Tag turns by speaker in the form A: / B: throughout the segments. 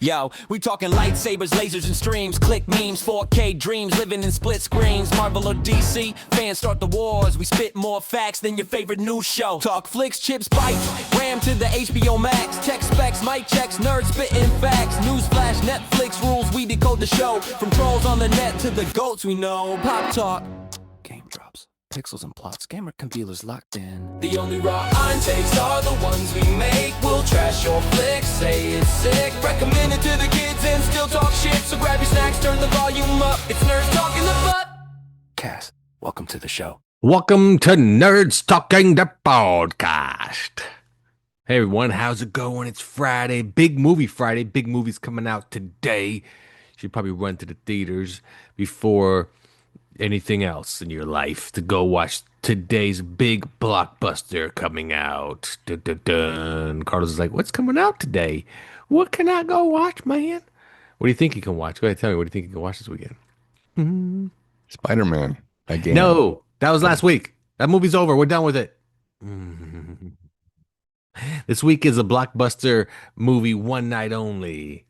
A: Yo, we talking lightsabers, lasers, and streams. Click memes, 4K dreams, living in split screens. Marvel or DC, fans start the wars. We spit more facts than your favorite news show. Talk flicks, chips, bites, ram to the HBO Max. Tech specs, mic checks, nerds spitting facts. Newsflash, Netflix rules, we decode the show. From trolls on the net to the goats we know. Pop talk, game drops. Pixels and plots, gamer computers locked in. The only raw takes are the ones we make. We'll trash your flicks, say it's sick. Recommend it to the kids and still talk shit. So grab your snacks, turn the volume up. It's Nerds Talking the Butt. Cass, welcome to the show.
B: Welcome to Nerds Talking the Podcast. Hey everyone, how's it going? It's Friday, Big Movie Friday. Big movies coming out today. You should probably run to the theaters before anything else in your life to go watch today's big blockbuster coming out. Dun, dun, dun. Carlos is like, what's coming out today? What can I go watch, man? What do you think you can watch? Go ahead, tell me. What do you think you can watch this weekend?
C: Spider-Man again.
B: No, that was last week. That movie's over. We're done with it. This week is a blockbuster movie, one night only.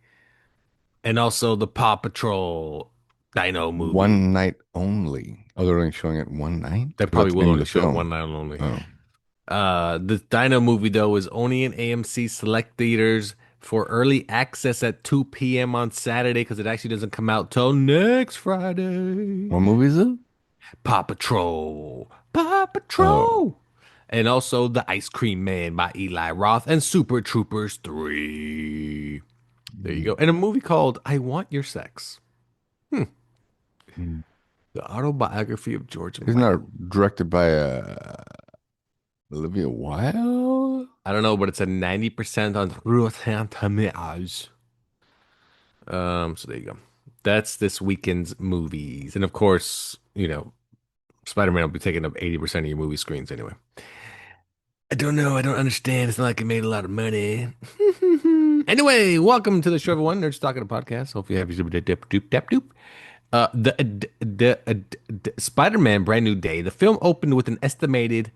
B: And also the Paw Patrol Dino movie.
C: One night only. Oh, they're only showing it one night?
B: They probably
C: What's
B: will
C: the name
B: only
C: of the
B: show it
C: film?
B: one night only.
C: Oh.
B: The Dino movie, though, is only in AMC select theaters for early access at 2 p.m. on Saturday because it actually doesn't come out till next Friday.
C: What movie is it?
B: Paw Patrol. Paw Patrol. And also The Ice Cream Man by Eli Roth and Super Troopers 3. There you go. And a movie called I Want Your Sex. The autobiography of George
C: Isn't
B: Michael.
C: that directed by Olivia Wilde?
B: I don't know, but it's a 90% on Rotten Tomatoes. So there you go. That's this weekend's movies. And of course, you know, Spider-Man will be taking up 80% of your movie screens anyway. I don't know. I don't understand. It's not like it made a lot of money. Anyway, welcome to the show, everyone. Nerds Talking the Podcast. Hope you have your dip doop dap doop. The Spider-Man Brand New Day. The film opened with an estimated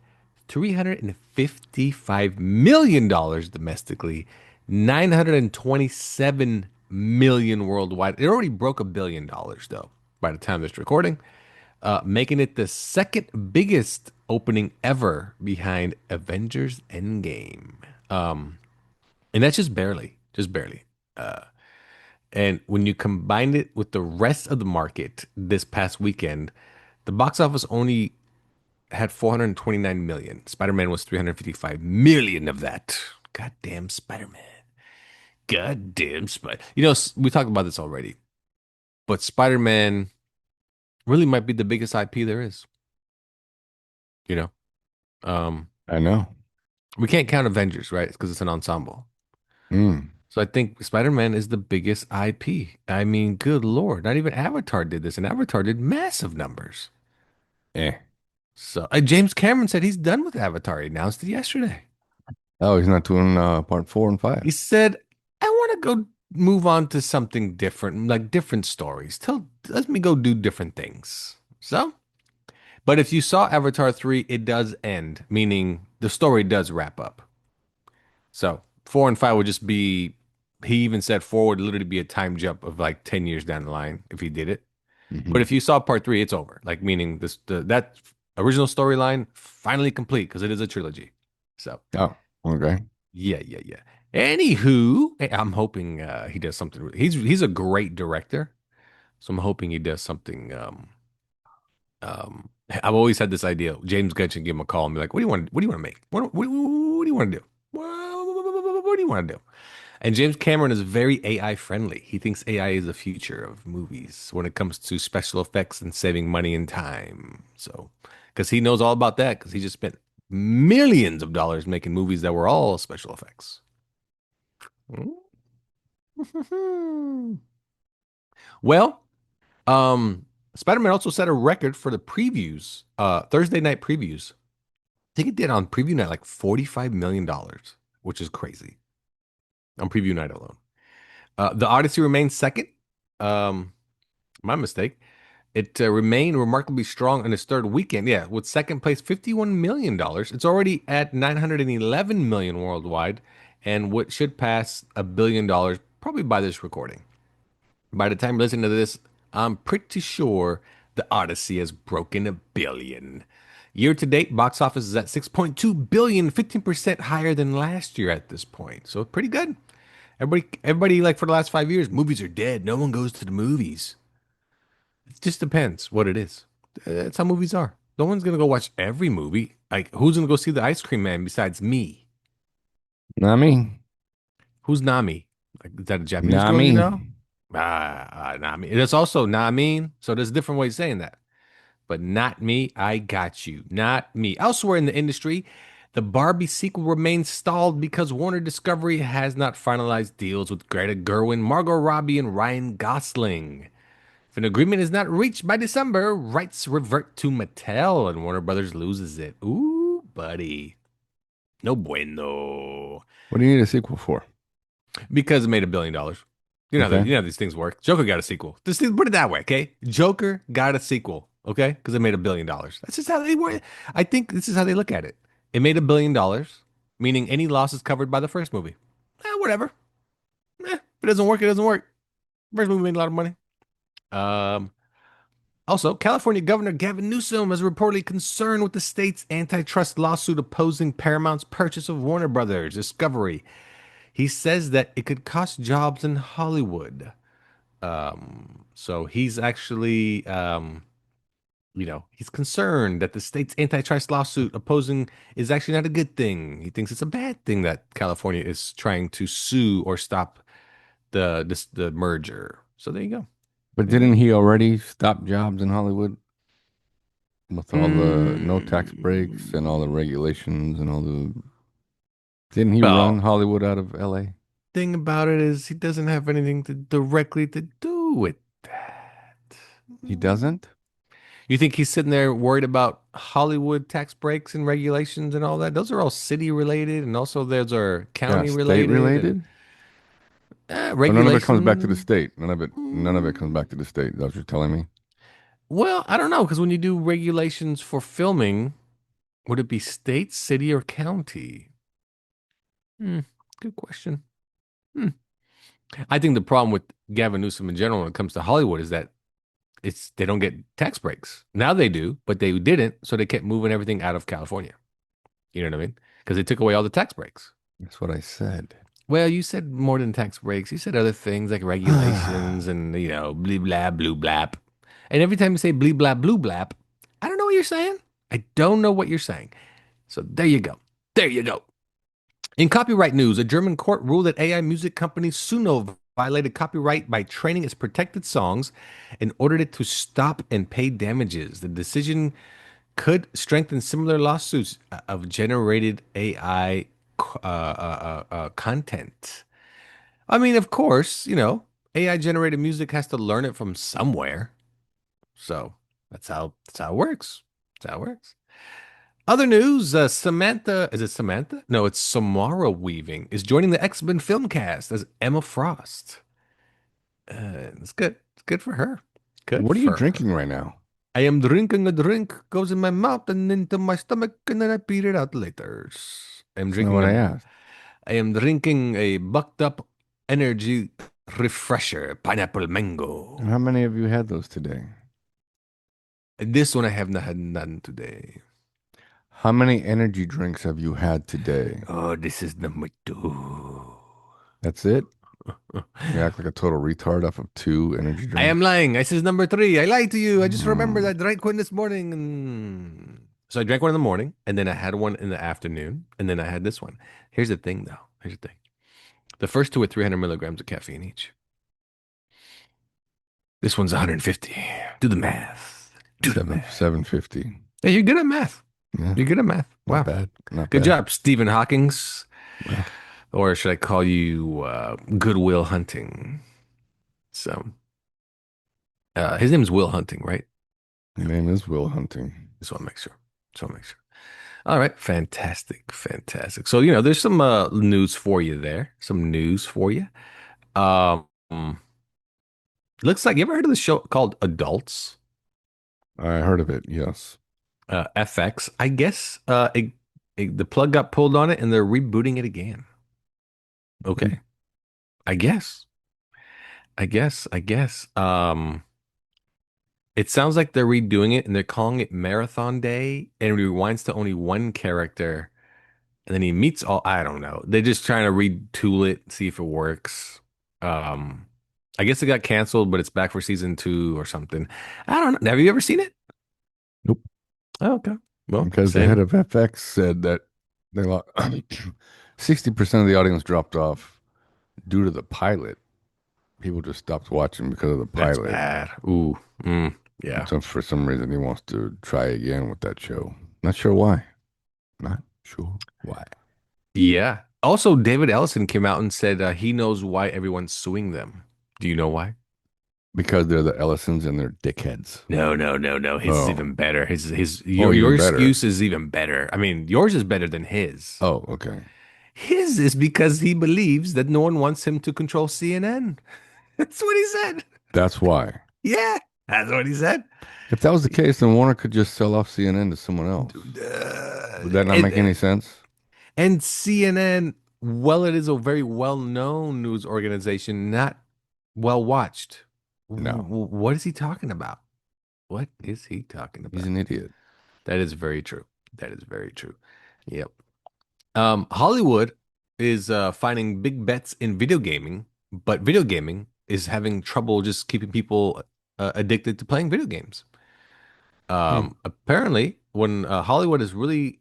B: $355 million domestically, $927 million worldwide. It already broke $1 billion though by the time of this recording, making it the second biggest opening ever behind Avengers Endgame. And that's just barely. And when you combine it with the rest of the market this past weekend, the box office only had 429 million. Spider-Man was 355 million of that. Goddamn Spider-Man. Goddamn Spider. You know, we talked about this already, but Spider-Man really might be the biggest IP there is. You know,
C: I know.
B: we can't count Avengers, right? Because it's an ensemble. So I think Spider-Man is the biggest IP. I mean, good Lord, not even Avatar did this, and Avatar did massive numbers. So James Cameron said he's done with Avatar. He announced it yesterday.
C: Oh, he's not doing part 4 and 5.
B: He said, I want to go move on to something different, like different stories. Let me go do different things. So, but if you saw Avatar 3, it does end, meaning the story does wrap up. So 4 and 5 would just be, he even said 4 would literally be a time jump of like 10 years down the line if he did it. But if you saw part 3, it's over. Like meaning that original storyline finally complete because it is a trilogy. So
C: Oh, okay.
B: yeah. Anywho, I'm hoping he does something. He's a great director, so I'm hoping he does something. I've always had this idea. James Gunn should give him a call and be like, "What do you want? What do you want to make? What do you want to do? What do you want to do?" And James Cameron is very AI friendly. He thinks AI is the future of movies when it comes to special effects and saving money and time. So, because he knows all about that, because he just spent millions of dollars making movies that were all special effects. Well, Spider-Man also set a record for the previews, Thursday night previews. I think it did on preview night like $45 million, which is crazy. On preview night alone. The Odyssey remains second. My mistake. It remained remarkably strong in its third weekend. Yeah, with second place, $51 million. It's already at $911 million worldwide, and what should pass $1 billion probably by this recording. By the time you listen to this, I'm pretty sure The Odyssey has broken 1 billion. Year to date, box office is at 6.2 billion, 15% higher than last year at this point. So pretty good. Everybody, like for the last 5 years, movies are dead. No one goes to the movies. It just depends what it is. That's how movies are. No one's gonna go watch every movie. Like, who's gonna go see the Ice Cream Man besides me?
C: Not me.
B: Who's Nami? Like, is that a Japanese
C: Not
B: girl you
C: me.
B: know? Nami. That's also not mean. So there's a different way of saying that. But not me. I got you. Not me. Elsewhere in the industry, the Barbie sequel remains stalled because Warner Discovery has not finalized deals with Greta Gerwig, Margot Robbie, and Ryan Gosling. If an agreement is not reached by December, rights revert to Mattel and Warner Brothers loses it. Ooh, buddy. No bueno.
C: What do you need a sequel for?
B: Because it made $1 billion.
C: Okay.
B: You know how these things work. Joker got a sequel. Put it that way, okay? Joker got a sequel, okay? Because it made $1 billion. That's just how they work. I think this is how they look at it. It made $1 billion, meaning any loss is covered by the first movie. Whatever. If it doesn't work, it doesn't work. First movie made a lot of money. Um, Also, California Governor Gavin Newsom is reportedly concerned with the state's antitrust lawsuit opposing Paramount's purchase of Warner Brothers Discovery. He says that it could cost jobs in Hollywood. So he's actually, he's concerned that the state's antitrust lawsuit opposing is actually not a good thing. He thinks it's a bad thing that California is trying to sue or stop the merger. So there you go.
C: But
B: There you
C: didn't
B: go.
C: he already stop jobs in Hollywood with all the no tax breaks and all the
B: Mm.
C: regulations and all the... Didn't he run
B: Well,
C: Hollywood out of LA?
B: thing about it is he doesn't have anything to directly to do with that.
C: He doesn't?
B: You think he's sitting there worried about Hollywood tax breaks and regulations and all that? Those are all city related, and also those are
C: Yeah,
B: county
C: state
B: related and
C: related? So none of it comes back to the
B: regulation.
C: state. None of it comes back to the state. That's what you're telling me.
B: Well, I don't know because when you do regulations for filming, would it be state, city, or county? Hmm, good question. Hmm. I think the problem with Gavin Newsom in general when it comes to Hollywood is that they don't get tax breaks. Now they do, but they didn't, so they kept moving everything out of California. You know what I mean? Because they took away all the tax breaks.
C: That's what I said.
B: Well, you said more than tax breaks. You said other things like regulations and blah blah blue blap. And every time you say blee blap blue blap, I don't know what you're saying. I don't know what you're saying. So there you go. There you go. In copyright news, a German court ruled that AI music company Suno violated copyright by training its protected songs and ordered it to stop and pay damages. The decision could strengthen similar lawsuits of generated AI content. I mean, of course, AI generated music has to learn it from somewhere. So that's how it works. That's how it works. Other news, Samantha, is it Samantha? No, it's Samara Weaving, is joining the X-Men film cast as Emma Frost. It's good. It's good for her. Good
C: What are you
B: for
C: drinking
B: her.
C: right now?
B: I am drinking a drink, goes in my mouth and into my stomach, and then I beat it out later.
C: That's not what I asked.
B: I am drinking a bucked up energy refresher, pineapple
C: And
B: mango.
C: how many of you had those today?
B: This one I have not had none today.
C: How many energy drinks have you had today?
B: Oh, this is number two.
C: That's it? You act like a total retard off of two energy
B: I am
C: drinks.
B: lying. I says number three. I lied to you. I just remembered
C: Mm.
B: I drank one this morning. So I drank one in the morning, and then I had one in the afternoon, and then I had this one. Here's the thing, though. Here's the thing. The first two are 300 milligrams of caffeine each. This one's 150. Do the math. Do the math.
C: 750.
B: Hey, you're good at math.
C: Yeah,
B: You're good at math.
C: not
B: Wow.
C: bad. Not
B: Good
C: bad.
B: job, Stephen Hawking's.
C: Well,
B: Or should I call you Goodwill Hunting? So, his name is Will Hunting, right?
C: your name is Will Hunting.
B: Just want to make sure. Just want to make sure. All right. Fantastic. Fantastic. So, there's some news for you there. Some news for you. Um, looks like, you ever heard of the show called Adults?
C: I heard of it, yes.
B: FX. I guess the plug got pulled on it and they're rebooting it again. Okay. I guess. I guess. It sounds like they're redoing it and they're calling it Marathon Day, and it rewinds to only one character, and then he meets all. I don't know. They're just trying to retool it, see if it works. Um, I guess it got canceled, but it's back for season 2 or something. I don't know. Have you ever seen it?
C: Nope.
B: Oh, okay. Well,
C: Because the head
B: same.
C: of FX said that they lost 60% of the audience dropped off due to the pilot. People just stopped watching because of the
B: That's
C: pilot.
B: bad. Ooh.
C: And
B: Yeah.
C: so for some reason he wants to try again with that show. Not sure why. Not sure why.
B: Yeah. Also, David Ellison came out and said he knows why everyone's suing them. Do you know why?
C: Because they're the Ellisons and they're dickheads.
B: No, no, no, no. His is
C: Oh.
B: even better. His
C: Oh,
B: your
C: even better.
B: excuse is even better. I mean, yours is better than his.
C: Oh, okay.
B: His is because he believes that no one wants him to control CNN. That's what he said.
C: That's why.
B: Yeah, that's what he said.
C: If that was the case, then Warner could just sell off CNN to someone else. Would that not make any
B: And,
C: sense?
B: and CNN, well, it is a very well-known news organization, not well watched.
C: No.
B: What is he talking about? What is he talking
C: He's
B: about?
C: an idiot.
B: That is very true. That is very true. Yep. Hollywood is finding big bets in video gaming, but video gaming is having trouble just keeping people addicted to playing video games.
C: Hmm.
B: Apparently, when Hollywood is really,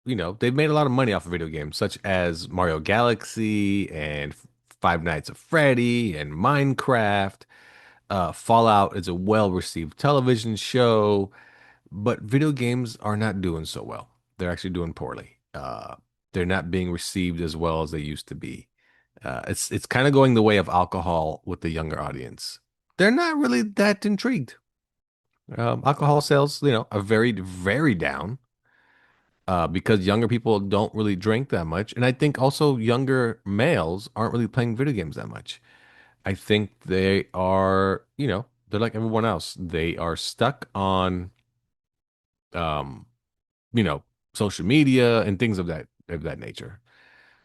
B: they've made a lot of money off of video games, such as Mario Galaxy and Five Nights at Freddy and Minecraft. Fallout is a well-received television show. But video games are not doing so well. They're actually doing poorly. They're not being received as well as they used to be. It's kind of going the way of alcohol with the younger audience. They're not really that intrigued. Alcohol sales, are very, very down because younger people don't really drink that much. And I think also younger males aren't really playing video games that much. I think they are, they're like everyone else. They are stuck on um you know, social media and things of that nature.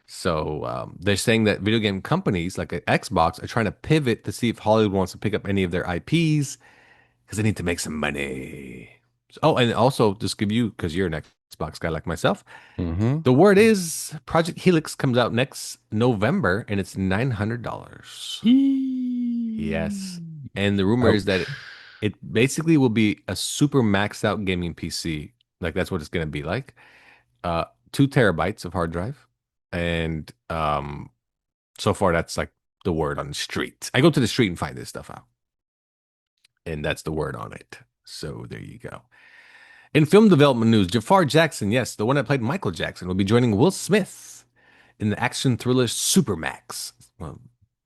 B: So they're saying that video game companies like Xbox are trying to pivot to see if Hollywood wants to pick up any of their IPs because they need to make some money. Oh, and also just give you because you're an Xbox guy like myself.
C: Mm-hmm.
B: The word is Project Helix comes out next November and it's $900. Yes, and the rumor is that
C: Ouch.
B: it basically will be a super maxed out gaming PC. Like that's what it's going to be like. 2 terabytes of hard drive. And so far that's like the word on the street. I go to the street and find this stuff out. And that's the word on it. So there you go. In film development news, Jafar Jackson, yes, the one that played Michael Jackson, will be joining Will Smith in the action thriller Supermax. Well,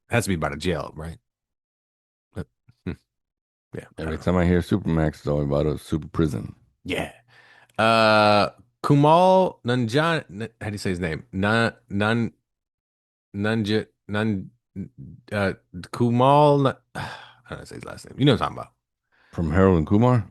B: it has to be about a jail, right? But, yeah, I
C: Every
B: don't know.
C: time I hear Supermax, it's always about a super prison.
B: Yeah. Uh, Kumal Nanjan, how do you say his name? Nanja Nan Kumal. I don't know say his last name. You know what I'm talking about.
C: From Harold and Kumar?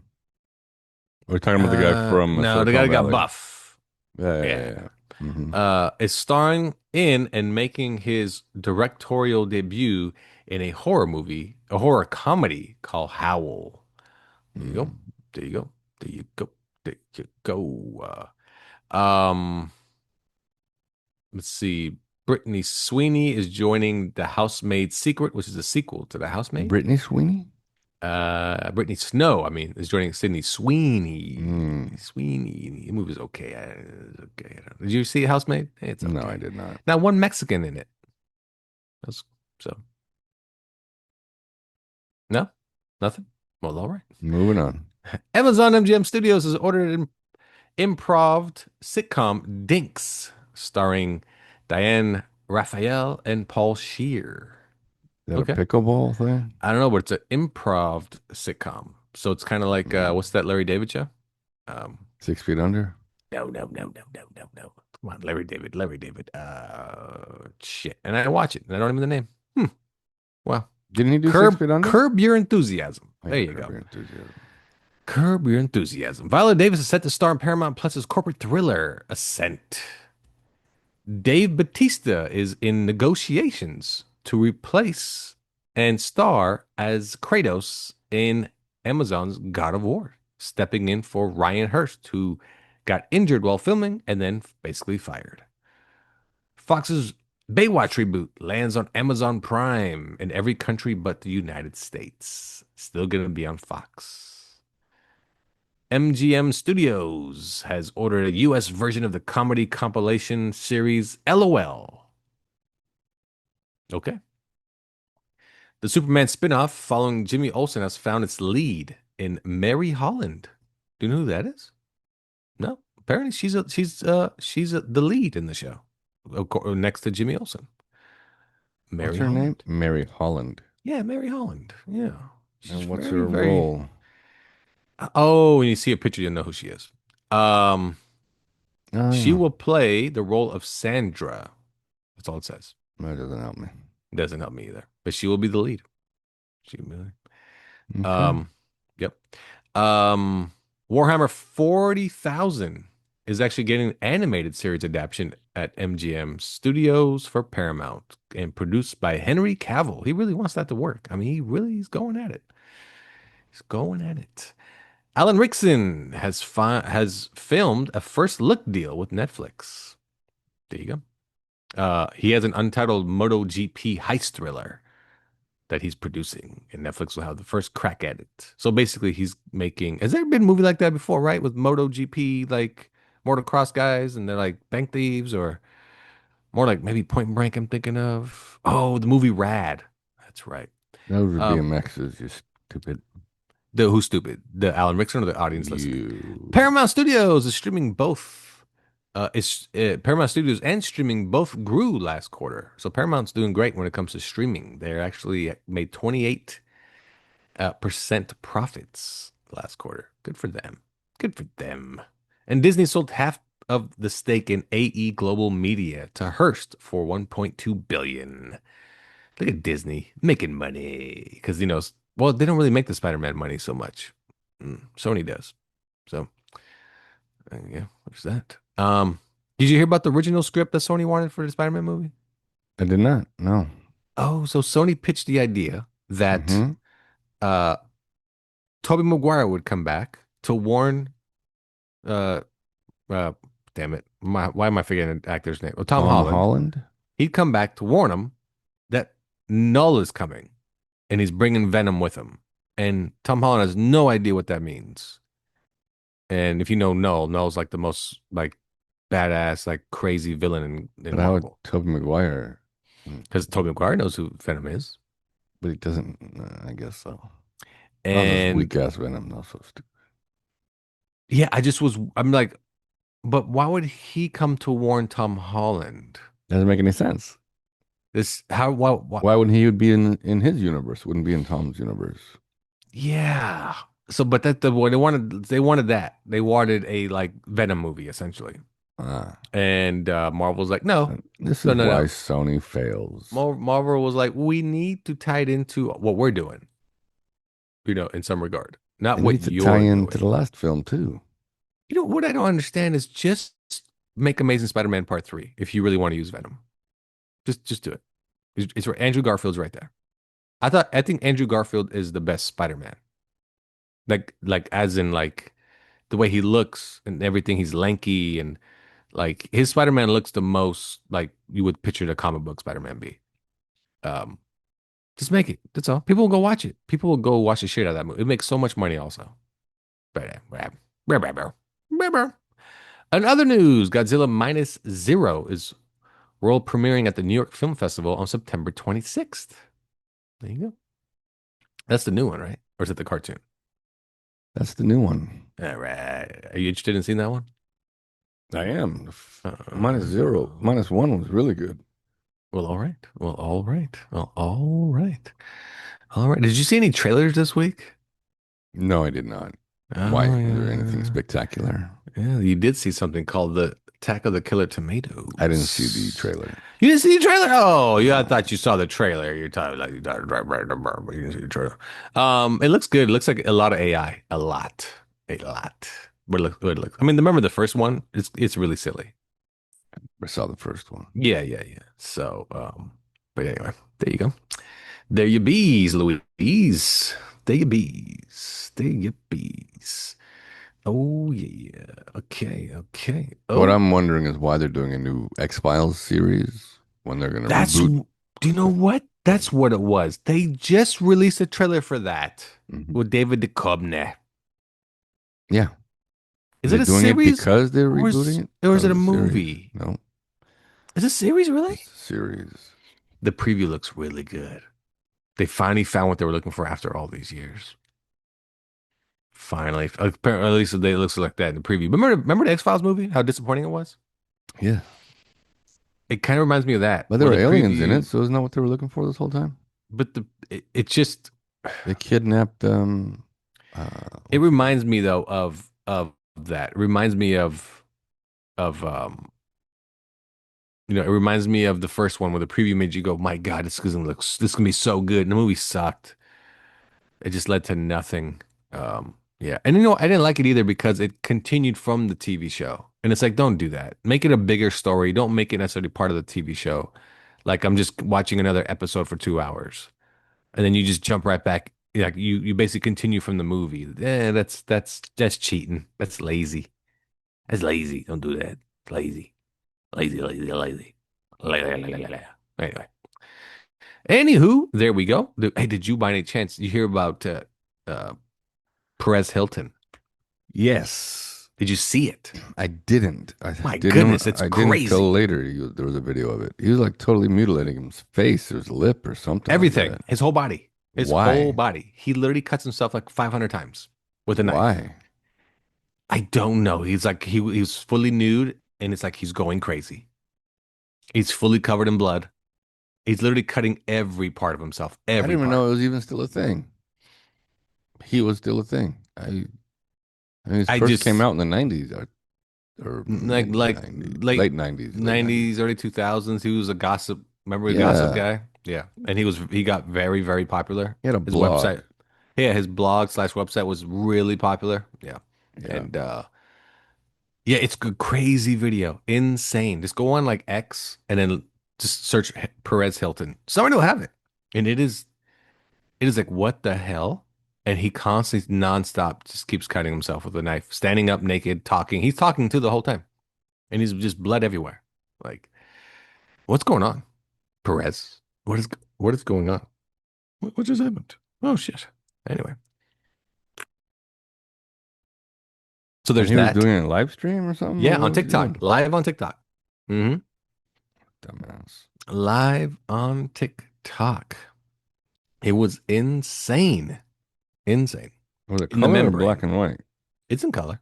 C: We're talking about the guy from
B: No, the guy
C: Silicon
B: that got
C: Valley.
B: buff.
C: Yeah, yeah,
B: Yeah.
C: yeah. Mm-hmm.
B: Is starring in and making his directorial debut in a horror movie, a horror comedy called Howl. There you go.
C: Mm.
B: There you go. There you go. There you go. Um, let's see. Brittany Sweeney is joining The Housemaid's Secret, which is a sequel to The Housemaid.
C: Brittany Sweeney?
B: Brittany Snow, I mean, is joining Sydney Sweeney.
C: Mm.
B: Sweeney. The movie's okay. It's okay. Did you see Housemaid? It's
C: No, I
B: okay.
C: did not.
B: Now, one Mexican in it. That's, so, no, nothing. Well, all right.
C: Moving on.
B: Amazon MGM Studios has ordered an improv sitcom Dinks, starring Diane Raphael and Paul Scheer.
C: Is that a
B: Okay.
C: pickleball thing?
B: I don't know, but it's an improv sitcom. So it's kind of like
C: Mm.
B: what's that Larry David show? Um,
C: 6 feet under?
B: no, no, no, no, no, no, no. Come on, Larry David, Larry David. Shit. And I watch it and I don't remember the name. Well,
C: Didn't he do 6 feet under?
B: Curb Your Enthusiasm.
C: Oh,
B: There
C: yeah,
B: you
C: Curb
B: go.
C: Your Enthusiasm.
B: Curb Your Enthusiasm. Viola Davis is set to star in Paramount Plus's corporate thriller, Ascent. Dave Batista is in negotiations to replace and star as Kratos in Amazon's God of War, stepping in for Ryan Hurst, who got injured while filming and then basically fired. Fox's Baywatch reboot lands on Amazon Prime in every country but the United States. Still going to be on Fox. MGM Studios has ordered a US version of the comedy compilation series LOL. Okay. The Superman spinoff following Jimmy Olsen has found its lead in Mary Holland. Do you know who that is? No. Apparently the lead in the show next to Jimmy Olsen.
C: What's
B: Mary
C: her name?
B: Holland.
C: Mary Holland.
B: Yeah, Mary Holland. Yeah. She's
C: And what's
B: very,
C: her
B: very.
C: role?
B: Oh, when you see a picture, you'll know who she is. Um,
C: Oh,
B: she
C: yeah.
B: will play the role of Sandra. That's all it says.
C: That doesn't help me.
B: It doesn't help me either. But she will be the lead. She will be the lead.
C: Okay.
B: Yep. Um, Warhammer 40,000 is actually getting an animated series adaptation at MGM Studios for Paramount and produced by Henry Cavill. He really wants that to work. I mean, he's going at it. He's going at it. Alan Rickson has filmed a first look deal with Netflix. There you go. He has an untitled MotoGP heist thriller that he's producing, and Netflix will have the first crack at it. So basically, he's making. Has there been a movie like that before, right? With MotoGP, like motocross guys, and they're like bank thieves, or more like maybe Point Blank. I'm thinking of. Oh, the movie Rad. That's right.
C: Those are
B: Um,
C: BMXs, you stupid.
B: the Who's Stupid? The Alan Rickson or the audience listening?
C: You.
B: Paramount Studios is streaming both. Paramount Studios and streaming both grew last quarter. So Paramount's doing great when it comes to streaming. They're actually made 28% profits last quarter. Good for them. Good for them. And Disney sold half of the stake in AE Global Media to Hearst for 1.2 billion. Look at Disney making money because well, they don't really make the Spider-Man money so much. Sony does. So yeah, what's that? Did you hear about the original script that Sony wanted for the Spider-Man movie?
C: I did not. No.
B: Oh, so Sony pitched the idea that
C: Mm-hmm.
B: uh Tobey Maguire would come back to warn uh uh damn it. Why am I forgetting an actor's name? Oh, Tom
C: Tom
B: Holland.
C: Holland?
B: He'd come back to warn him that Null is coming and he's bringing Venom with him. And Tom Holland has no idea what that means. And if you know Null, Null's like the most like badass, like crazy villain in
C: But how would
B: Marvel.
C: Tobey Maguire?
B: Because Tobey Maguire knows who Venom is.
C: But he doesn't. I guess so. All those
B: And
C: weak ass Venom. Not so stupid.
B: yeah, I'm like, but why would he come to warn Tom Holland?
C: Doesn't make any sense.
B: Why?
C: Why wouldn't he would be in his universe? Wouldn't be in Tom's universe.
B: Yeah. So, but that the what they wanted that. They wanted a like Venom movie essentially.
C: Ah,
B: And Marvel's like, no,
C: this
B: no,
C: is
B: no,
C: why
B: no.
C: Sony fails.
B: Marvel was like, we need to tie it into what we're doing, in some regard, not
C: It
B: what
C: needs to tie
B: you're
C: into
B: doing.
C: the last film too.
B: What I don't understand is just make Amazing Spider-Man Part 3 if you really want to use Venom. Just do it. It's where Andrew Garfield's right there. I think Andrew Garfield is the best Spider-Man. Like as in like the way he looks and everything. He's lanky and like his Spider-Man looks the most like you would picture the comic book Spider-Man be. Um, just make it. That's all. People will go watch it. People will go watch the shit out of that movie. It makes so much money also. In other news, Godzilla Minus Zero is world premiering at the New York Film Festival on September 26th. There you go. That's the new one, right? Or is it the cartoon?
C: That's the new one.
B: All right. Are you interested in seeing that one?
C: I am.
B: Uh,
C: Minus zero. Minus one was really good.
B: Well, all right. Well, all right. Well, all right. All right. Did you see any trailers this week?
C: No, I did not. Why?
B: Oh,
C: Is there anything
B: yeah.
C: spectacular?
B: Yeah, you did see something called the Attack of the Killer Tomatoes.
C: I didn't see the trailer.
B: You didn't see the trailer? Oh, yeah, I
C: No.
B: thought you saw the trailer. You're talking like you didn't see the trailer. It looks good. It looks like a lot of AI. A lot. A lot. But it looks. I mean, remember the first one? It's really silly.
C: I saw the first one.
B: Yeah, yeah, yeah. So, but anyway, there you go. There you bees, Louise. There you bees. There you bees. Oh yeah. Okay. Okay.
C: What
B: Oh,
C: I'm wondering is why they're doing a new X-Files series when they're going to
B: that's.
C: reboot.
B: Do you know what? That's what it was. They just released a trailer for that
C: Mhm.
B: with David Duchovny.
C: Yeah. Are
B: Is
C: they
B: it a
C: doing it
B: series
C: because they're
B: or
C: rebooting
B: is
C: it?
B: or
C: That
B: is it
C: was
B: a
C: a series.
B: movie?
C: No,
B: Is it a series really?
C: it's a series.
B: The preview looks really good. They finally found what they were looking for after all these years. Finally, apparently, at least it looks like that in the preview. Remember the X Files movie? How disappointing it was.
C: Yeah.
B: It kind of reminds me of that,
C: But there
B: where
C: were
B: the
C: aliens in it,
B: preview,
C: so isn't that what they were looking for this whole time?
B: but it just
C: They kidnapped
B: it
C: what's the
B: reminds me though of that. It reminds me of it reminds me of the first one where the preview made you go, "My God, this is gonna be so good." And the movie sucked. It just led to nothing. Yeah, and I didn't like it either because it continued from the TV show, and it's like, don't do that. Make it a bigger story. Don't make it necessarily part of the TV show. Like I'm just watching another episode for 2 hours, and then you just jump right back. Like you basically continue from the movie. That's cheating. That's lazy. That's lazy. Don't do that. It's lazy. Lazy, lazy, lazy. Anyway. Anywho, there we go. Hey, did you by any chance you hear about uh Perez Hilton?
C: Yes.
B: Did you see it?
C: I didn't. I
B: My
C: didn't.
B: goodness, it's
C: I didn't till
B: crazy.
C: later. There was a video of it. He was like totally mutilating his face or his lip or something like
B: Everything,
C: that.
B: his whole body, his whole
C: Why?
B: body. He literally cuts himself like 500 times with a knife.
C: Why?
B: I don't know. He's like he was fully nude, and it's like he's going crazy. He's fully covered in blood. He's literally cutting every part of himself,
C: I
B: every
C: didn't even
B: part.
C: know it was even still a thing. He was still a thing. I mean, it
B: I
C: first came
B: just
C: out in the 90s or mid
B: like
C: 90s,
B: late
C: late 90s, late 90s.
B: 90s, early 2000s. He was a gossip. Remember a gossip
C: Yeah.
B: guy? Yeah, and he got very very popular.
C: He had a
B: His website,
C: blog.
B: yeah, his blog slash website was really popular. Yeah,
C: Yeah.
B: and yeah, it's a crazy video, insane. Just go on like X and then just search Perez Hilton. Somebody will have it, and it is like what the hell? And he constantly nonstop just keeps cutting himself with a knife, standing up naked, talking. He's talking to the whole time, and he's just blood everywhere. Like, what's going on, Perez? What is going on? What just happened? Oh shit. Anyway, so
C: And
B: there's
C: he was
B: that.
C: doing it in live stream or something?
B: Yeah,
C: Or
B: on
C: what was he
B: TikTok,
C: doing?
B: live on TikTok. hmm
C: Dumbass.
B: Live on TikTok. It was insane, insane.
C: Was it
B: In the
C: color or black
B: membrane,
C: and white?
B: it's in color.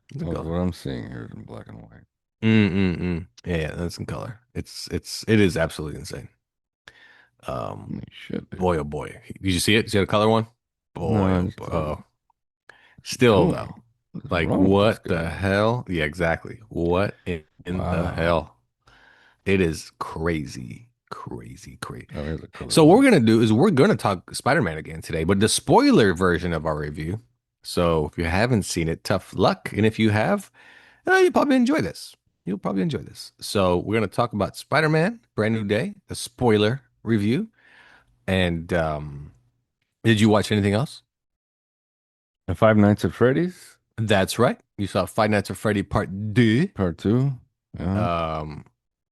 B: It's in
C: Well,
B: color.
C: what I'm seeing here is in black and white.
B: Yeah, that's in color. It is absolutely insane.
C: Holy shit, dude.
B: Boy, oh boy. Did you see it? Did you see the color one? Boy,
C: No, I
B: oh
C: just
B: boy.
C: thought,
B: Oh, still
C: cool.
B: though.
C: What is
B: Like,
C: wrong with this
B: what the
C: guy?
B: hell? Yeah, exactly. What in the
C: Wow.
B: hell? It is crazy, crazy, crazy.
C: Oh, here's a color
B: So what
C: one.
B: we're gonna do is we're gonna talk Spider-Man again today, but the spoiler version of our review. So if you haven't seen it, tough luck. And if you have, you'll probably enjoy this. You'll probably enjoy this. So we're gonna talk about Spider-Man, Brand New Day, the spoiler review. And did you watch anything else?
C: The Five Nights at Freddy's,
B: That's right. You saw Five Nights at Freddy Part 2.
C: part two. Yeah.
B: Um,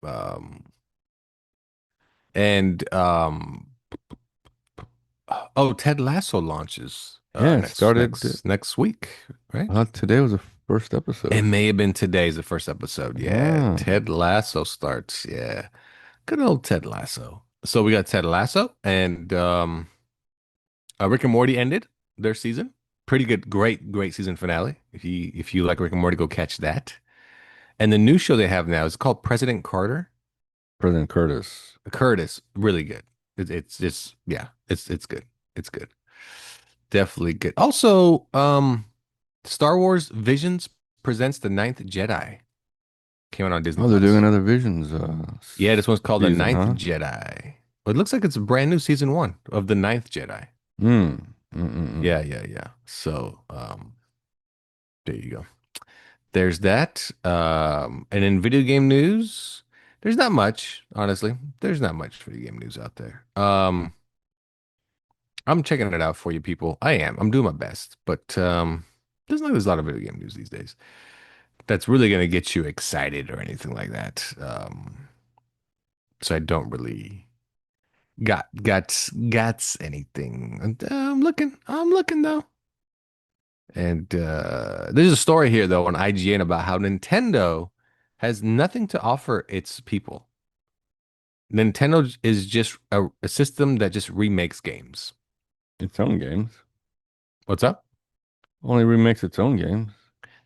B: um, and oh, Ted Lasso launches
C: Yeah, it
B: next
C: started.
B: next week, right?
C: Today was the first
B: It
C: episode.
B: may have been today's the first episode. Yeah,
C: Ah,
B: Ted Lasso starts. Yeah, good old Ted Lasso. So we got Ted Lasso and Rick and Morty ended their season. Pretty good, great season finale. If you like Rick and Morty, go catch that. And the new show they have now is called President Carter.
C: President Curtis.
B: Curtis, really good. It's just yeah, it's good. It's good. Definitely good. Also, Star Wars Visions presents the Ninth Jedi. Came out on Disney
C: Oh, they're doing
B: Plus.
C: another Visions
B: Yeah, this one's called the
C: season,
B: Ninth
C: huh?
B: Jedi. It looks like it's a brand new season one of the Ninth Jedi.
C: Hmm. Mm-mm-mm.
B: Yeah. So, there you go. There's that. And in video game news, there's not much, honestly. There's not much video game news out there. I'm checking it out for you people. I am. I'm doing my best, but there's a lot of video game news these days that's really gonna get you excited or anything like that. So I don't really got anything. And, I'm looking though. And there's a story here though on IGN about how Nintendo has nothing to offer its people. Nintendo is just a system that just remakes games.
C: Its own games.
B: What's up?
C: Only remakes its own games.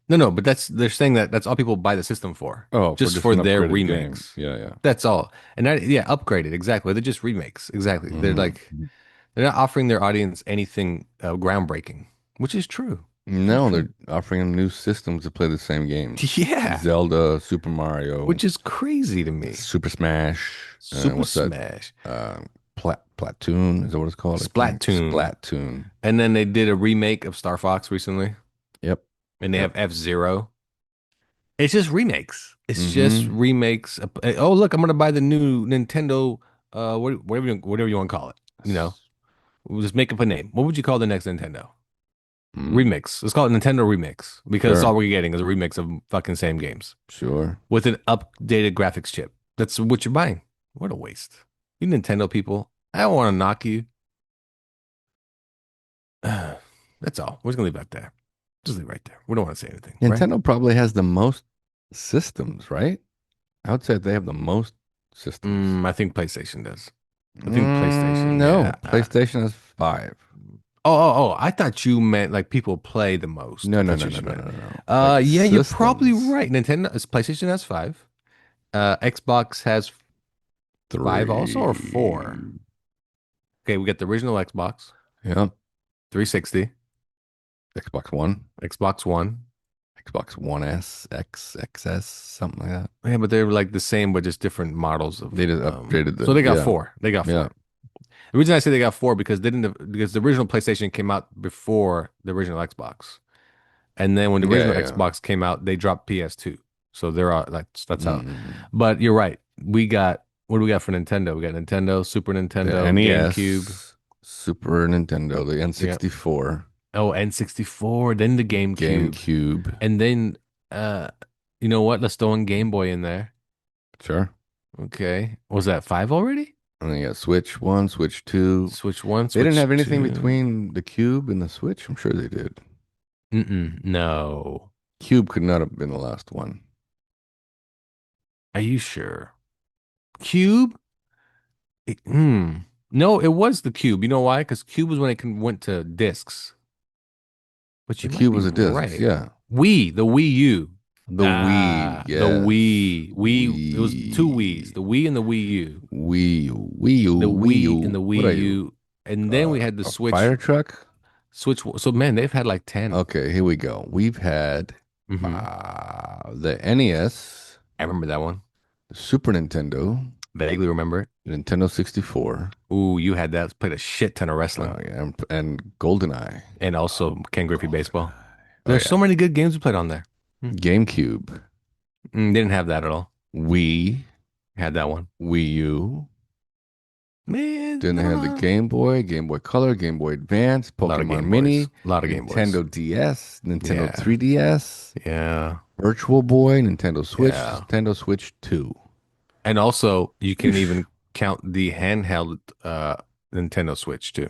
B: No, but they're saying that that's all people buy the system for,
C: Oh, for
B: just
C: just
B: for
C: an
B: their
C: upgraded game.
B: remakes.
C: Yeah, yeah.
B: That's all. And yeah, upgraded exactly. They're just remakes. Exactly.
C: Mhm.
B: They're not offering their audience anything groundbreaking, which is true. It's
C: No,
B: true.
C: they're offering them new systems to play the same games.
B: Yeah,
C: Zelda, Super Mario,
B: which is crazy to me.
C: Super Smash.
B: Super
C: What's that?
B: Smash,
C: Platoon, is that what it's called? I think.
B: Splatoon,
C: Splatoon.
B: and then they did a remake of Star Fox recently,
C: Yep.
B: and they
C: Yep.
B: have F-Zero. It's just remakes. It's just
C: Mm-hmm.
B: remakes. Oh, look, I'm gonna buy the new Nintendo. Whatever you want to call it. You know, we'll just make up a name. What would you call the next Nintendo?
C: Mm,
B: Remix. Let's call it Nintendo Remix because that's
C: sure.
B: all we're getting is a remix of fucking same games
C: Sure.
B: with an updated graphics chip. That's what you're buying. What a waste. You Nintendo people. I don't want to knock you. That's all. We're just gonna leave it right there. Just leave it right there. We don't want to say anything, right?
C: Nintendo probably has the most systems, right? I would say they have the most systems.
B: I think PlayStation does. I think PlayStation.
C: No,
B: Yeah.
C: PlayStation has 5.
B: I thought you meant like people play the most.
C: No, no,
B: That's
C: no,
B: what
C: no,
B: you
C: no,
B: meant.
C: no, no. Like
B: Yeah, you're probably
C: systems.
B: right. PlayStation has five. Xbox has five also or four.
C: 3.
B: Okay, we got the original Xbox,
C: Yep.
B: 360,
C: Xbox One,
B: Xbox One.
C: Xbox One S, X, XS, something like that.
B: Yeah, but they're like the same, but just different models of.
C: They just upgraded
B: So they got
C: yeah,
B: four. They got
C: yeah.
B: four. The reason I say they got four because because the original PlayStation came out before the original Xbox. And then when the
C: Yeah,
B: original
C: yeah.
B: Xbox came out, they dropped PS2. So they're all like that's how.
C: Mm.
B: But you're right. We got what do we got for Nintendo? We got Nintendo, Super
C: The
B: Nintendo, GameCube.
C: NES, Super Nintendo, the
B: Yeah.
C: N64,
B: Oh, N64, then the GameCube.
C: GameCube.
B: And then you know what? Let's throw in Game Boy in there.
C: Sure.
B: Okay. Was that five already?
C: And then you got Switch 1, Switch 2.
B: Switch one,
C: They didn't
B: Switch
C: have anything
B: two.
C: between the Cube and the Switch. I'm sure they did.
B: No.
C: Cube could not have been the last one.
B: Are you sure? Cube? No, it was the Cube. You know why? Because Cube was when went to discs. But
C: The
B: you might
C: Cube
B: be
C: was a disc.
B: right.
C: Yeah.
B: The Wii U.
C: The Wii.
B: The
C: Yes.
B: Wii. It was two Wiis, the Wii and the Wii U.
C: Wii U. Wii U.
B: The
C: Wii U.
B: Wii and the
C: What are
B: Wii
C: you?
B: U. And then we had the
C: A
B: Switch.
C: fire truck?
B: So man, they've had like 10.
C: Okay, here we go. We've had
B: Hmm
C: the NES,
B: I remember that one.
C: the Super Nintendo,
B: Vaguely remember it.
C: Nintendo 64.
B: Ooh, you had that. Played a shit ton of wrestling.
C: Oh, yeah, and GoldenEye.
B: And also Ken Griffey Baseball.
C: Oh,
B: There's
C: yeah.
B: so many good games we played on there.
C: GameCube,
B: Didn't have that at all.
C: Wii,
B: Had that one.
C: Wii U.
B: Man,
C: Then they had the Game Boy, Game Boy Color, Game Boy Advance,
B: a lot of
C: Pokemon
B: Game
C: Mini,
B: Boys. A lot of Game Boys.
C: Nintendo DS, Nintendo
B: Yeah.
C: 3DS,
B: Yeah.
C: Virtual Boy, Nintendo Switch,
B: Yeah.
C: Nintendo Switch 2.
B: And also, you can even count the handheld Nintendo Switch too.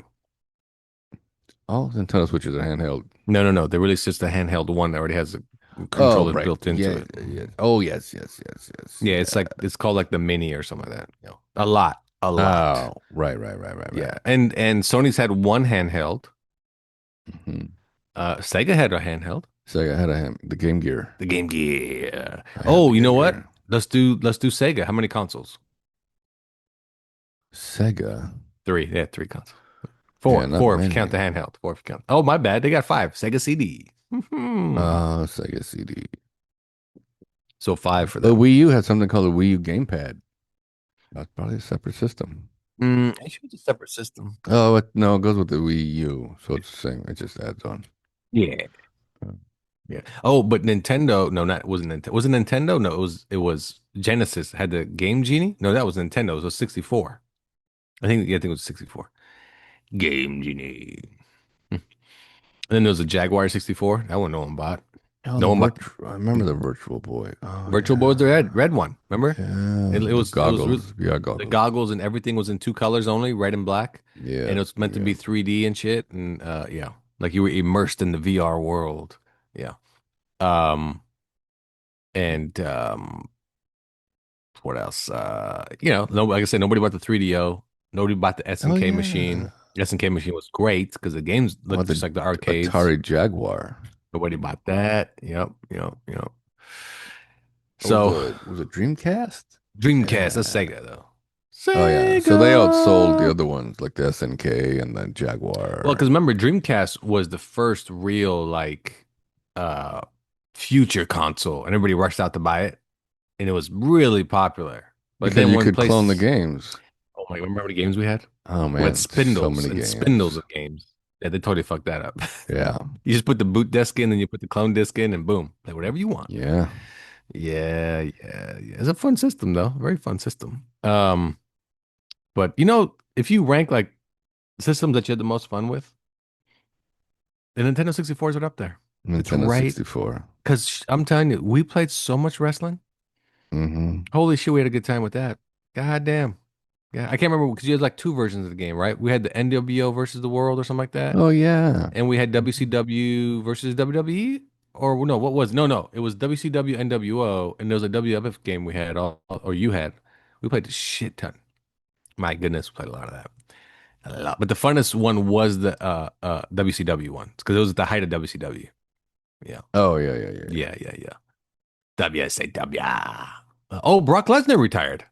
C: Oh, Nintendo Switch is a handheld.
B: No. They released just a handheld one that already has a controller
C: right.
B: built into
C: Yeah,
B: it.
C: yeah. Oh, yes.
B: Yeah, it's called like the Mini or something like that. A lot.
C: Oh, right.
B: Yeah, and Sony's had one handheld.
C: Hmm.
B: Sega had a handheld.
C: Sega had the Game Gear.
B: The Game Gear.
C: I had
B: Oh,
C: the
B: you know
C: Game
B: what?
C: Gear.
B: Let's do Sega. How many consoles?
C: Sega.
B: Three. They had three consoles. Four.
C: Yeah, not
B: Four if you
C: many.
B: count the handheld. Four if you count. Oh, my bad. They got five. Sega CD.
C: Sega CD.
B: So five for
C: The
B: them.
C: Wii U had something called the Wii U Gamepad. That's probably a separate system.
B: It's a separate system.
C: Oh, no, it goes with the Wii U, so it's the same. It just adds on.
B: Yeah. Yeah. Oh, but Nintendo. No, not wasn't Nintendo. Was it Nintendo? No, it was Genesis. Had the Game Genie? No, that was Nintendo. It was 64. I think it was 64. Game Genie. And then there was a Jaguar 64. That one no one bought.
C: Oh,
B: No
C: the
B: one bought
C: virtual. I remember the Virtual Boy. Oh
B: Virtual Boy was the
C: yeah,
B: red one. Remember?
C: yeah.
B: It
C: The
B: was
C: goggles, VR
B: the
C: goggles.
B: goggles and everything was in two colors only, red and black,
C: Yeah,
B: and it was meant to
C: yeah.
B: be 3D and shit. And yeah, like you were immersed in the VR world. Yeah. Um, and what else? No, like I said, nobody bought the 3DO. Nobody bought the
C: Oh
B: SNK
C: yeah.
B: machine. The SNK machine was great because the games
C: Oh,
B: looked just
C: the
B: like the arcades.
C: Atari Jaguar.
B: Nobody bought that. Yep, yep, yep.
C: Oh,
B: So
C: was it Dreamcast?
B: Dreamcast, that's
C: Yeah.
B: Sega though.
C: Oh yeah. So they outsold the
B: Sega.
C: other ones like the SNK and the
B: Well,
C: Jaguar.
B: because remember, Dreamcast was the first real like uh future console, and everybody rushed out to buy it, and it was really popular. But
C: Because
B: then
C: you
B: one
C: could clone the
B: place,
C: games.
B: oh my, remember the games we had?
C: Oh
B: We had
C: man, so
B: spindles
C: many
B: and spindles
C: games.
B: of games. Yeah, they totally fucked that up.
C: Yeah.
B: You just put the boot disc in, and you put the clone disc in, and boom, play whatever you want.
C: Yeah.
B: Yeah, yeah, yeah. It's a fun system though, very fun system. But if you rank like systems that you had the most fun with, the Nintendo 64 is right up there. It's
C: Nintendo
B: right
C: 64.
B: because I'm telling you, we played so much wrestling.
C: Mm-hmm.
B: Holy shit, we had a good time with that. God damn. Yeah, I can't remember because you had like two versions of the game, right? We had the NWO versus the world or something like that,
C: Oh yeah.
B: and we had WCW versus WWE. Or no, what was no, it was WCW NWO, and there was a WWF game we had, or you had. We played a shit ton. My goodness, we played a lot of that. A lot. But the funnest one was the WCW one because it was at the height of WCW. Yeah.
C: Oh yeah, yeah, yeah, yeah.
B: Yeah, yeah, yeah. WSAW. Oh, Brock Lesnar retired.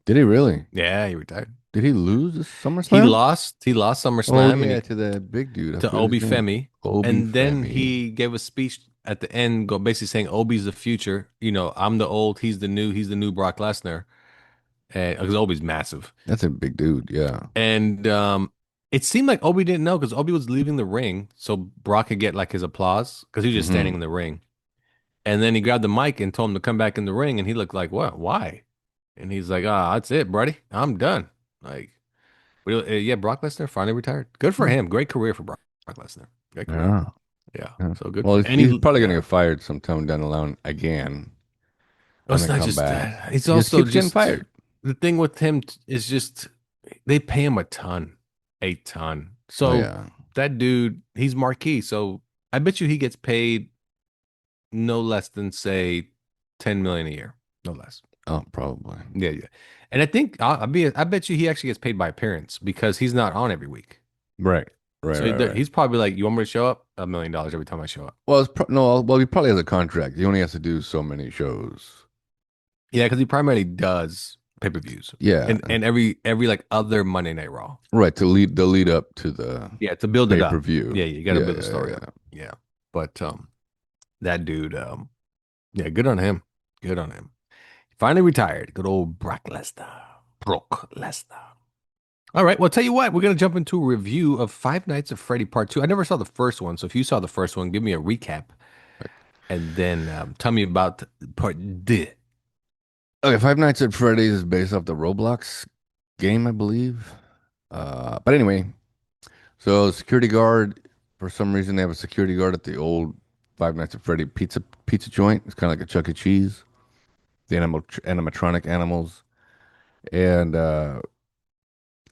C: Did he really?
B: Yeah, he retired.
C: Did he lose the
B: He
C: SummerSlam?
B: lost. He lost
C: Oh
B: SummerSlam and
C: yeah,
B: he
C: to the big dude. I
B: to
C: forget his
B: Obi
C: name.
B: Femi,
C: Obi
B: and then
C: Femi.
B: he gave a speech at the end, go basically saying Obi's the future. I'm the old, he's the new, Brock Lesnar, and because Obi's massive.
C: That's a big dude. Yeah.
B: And it seemed like Obi didn't know because Obi was leaving the ring, so Brock could get like his applause because he was just standing
C: Hmm.
B: in the ring. And then he grabbed the mic and told him to come back in the ring, and he looked like, "What? Why?" And he's like, "Ah, that's it, buddy. I'm done." Like, yeah, Brock Lesnar finally retired. Good for him. Great career for Brock Lesnar. Great career.
C: Yeah.
B: Yeah.
C: Yeah.
B: So good
C: Well,
B: for
C: he's probably gonna
B: yeah.
C: get fired sometime down the line again
B: Well,
C: and
B: it's
C: then
B: not
C: come
B: just
C: back.
B: that. He's
C: He just
B: also
C: keeps getting
B: just
C: fired.
B: the thing with him is just they pay him a ton.
C: Oh
B: So
C: yeah.
B: that dude, he's marquee. So I bet you he gets paid no less than say 10 million a year, no less.
C: Oh, probably.
B: Yeah, yeah. And I think I bet you he actually gets paid by appearance because he's not on every week.
C: Right. Right.
B: So
C: Right. Right.
B: he's probably like, you want me to show up? $1 million every time I show up.
C: Well, no. Well, he probably has a contract. He only has to do so many shows.
B: Yeah, because he primarily does pay-per-views
C: Yeah.
B: and every like other Monday Night Raw.
C: Right. To lead the lead up to the
B: Yeah, to build it
C: pay per
B: up.
C: view.
B: Yeah, you got to
C: Yeah.
B: build the
C: Yeah.
B: story
C: Yeah.
B: up. Yeah. But that dude, yeah, good on him. Good on him. Finally retired. Good old Brock Lesnar. Brock Lesnar. All right. Well, tell you what, we're gonna jump into a review of Five Nights at Freddy Part Two. I never saw the first one, so if you saw the first one, give me a recap, and then tell me about Part two.
C: Okay. Five Nights at Freddy's is based off the Roblox game, I believe. But anyway, so security guard. For some reason, they have a security guard at the old Five Nights at Freddy pizza joint. It's kind of like a Chuck E. Cheese. The animatronic animals, and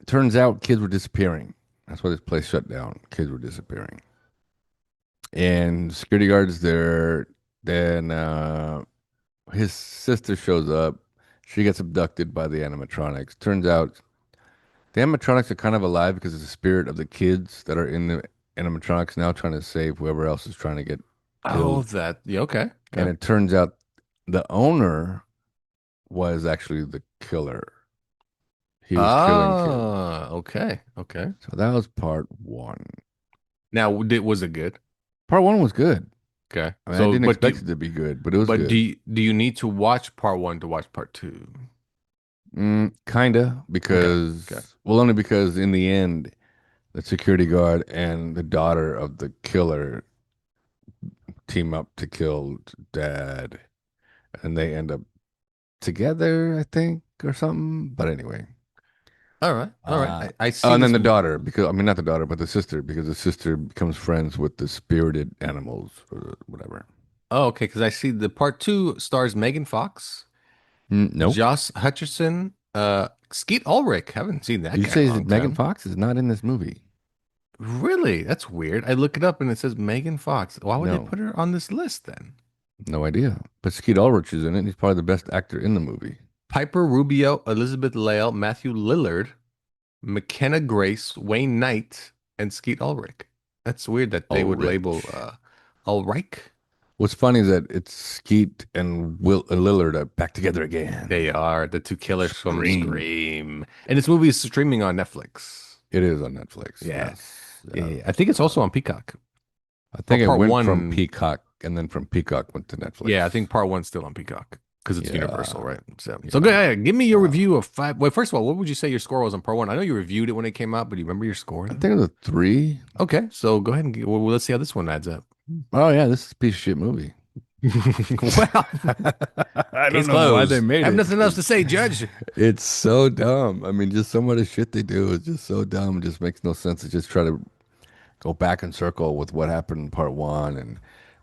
C: turns out kids were disappearing. That's why this place shut down. Kids were disappearing, and security guards there. Then his sister shows up. She gets abducted by the animatronics. Turns out the animatronics are kind of alive because of the spirit of the kids that are in the animatronics now trying to save whoever else is trying to get
B: Oh,
C: killed.
B: that yeah, okay.
C: And
B: Okay.
C: it turns out the owner was actually the killer. He was killing kids.
B: Ah, okay, okay.
C: So that was part one.
B: Now, was it good?
C: Part one was good.
B: Okay.
C: I mean, I
B: So,
C: didn't expect it to be good, but it was good.
B: do you need to watch Part One to watch Part Two?
C: Kinda
B: Okay.
C: because,
B: Okay.
C: well, only because in the end, the security guard and the daughter of the killer team up to kill dad, and they end up together, I think, or something. But anyway,
B: All right, all right. I
C: Oh,
B: see
C: and then
B: this.
C: the daughter, because I mean not the daughter, but the sister, because the sister becomes friends with the spirited animals or whatever.
B: Oh, okay, because I see the part two stars Megan Fox,
C: Nope.
B: Josh Hutcherson, Skeet Ulrich. Haven't seen that
C: Did you
B: guy in
C: say
B: a
C: is it
B: long
C: Megan
B: time.
C: Fox is not in this movie?
B: Really? That's weird. I look it up and it says Megan Fox. Why would they
C: No,
B: put her on this list then?
C: no idea. But Skeet Ulrich is in it. And he's probably the best actor in the movie.
B: Piper Rubio, Elizabeth Lael, Matthew Lillard, McKenna Grace, Wayne Knight, and Skeet Ulrich. That's weird that they would label
C: Ulrich.
B: Ulrich.
C: What's funny is that it's Skeet and Will Lillard are back together again.
B: They are the two killers from
C: Scream.
B: Scream. And this movie is streaming on Netflix.
C: It is on Netflix.
B: Yeah.
C: Yes.
B: Yeah,
C: Yes.
B: yeah. I think it's also on Peacock.
C: I
B: Or
C: think it
B: part
C: went from
B: one.
C: Peacock and then from Peacock went to Netflix.
B: Yeah, I think part one's still on Peacock because it's
C: Yeah.
B: Universal, right? So go
C: Yeah.
B: ahead. Give me your review of five. Well, first of all, what would you say your score was on part one? I know you reviewed it when it came out, but do you remember your
C: I
B: scoring?
C: think it was a three.
B: Okay, so go ahead and well, let's see how this one adds up.
C: Oh yeah, this is a piece of shit movie.
B: Well,
C: I don't
B: case
C: know why they
B: closed.
C: made
B: I have
C: it.
B: nothing else to say, Judge.
C: It's so dumb. I mean, just some of the shit they do is just so dumb. It just makes no sense to just try to go back in circle with what happened in part one. And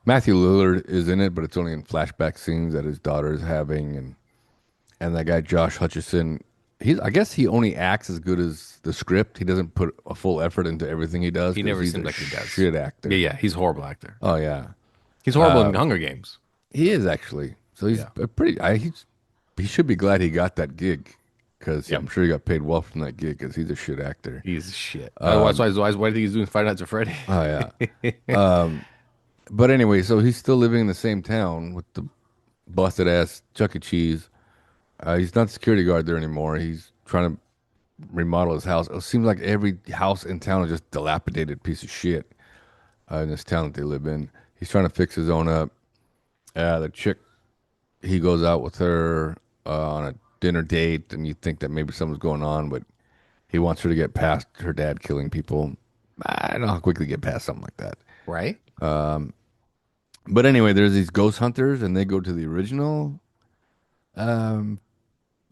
C: Matthew Lillard is in it, but it's only in flashback scenes that his daughter is having. And that guy Josh Hutcherson, I guess he only acts as good as the script. He doesn't put a full effort into everything he does
B: He
C: because
B: never
C: he's
B: seems
C: a
B: like he does.
C: shit actor.
B: Yeah, yeah, he's a horrible actor.
C: Oh yeah,
B: He's horrible in Hunger Games.
C: he is actually. So he's
B: Yeah.
C: a pretty. He should be glad he got that gig because
B: Yep.
C: I'm sure he got paid well from that gig because he's a shit actor.
B: He's shit. Otherwise, why do you think he's doing Five Nights at Freddy?
C: Oh yeah. But anyway, so he's still living in the same town with the busted ass Chuck E. Cheese. He's not the security guard there anymore. He's trying to remodel his house. It seems like every house in town is just dilapidated piece of shit in this town that they live in. He's trying to fix his own up. The chick, he goes out with her on a dinner date, and you think that maybe something's going on, but he wants her to get past her dad killing people. I don't know how quickly get past something like that.
B: Right?
C: But anyway, there's these ghost hunters, and they go to the original.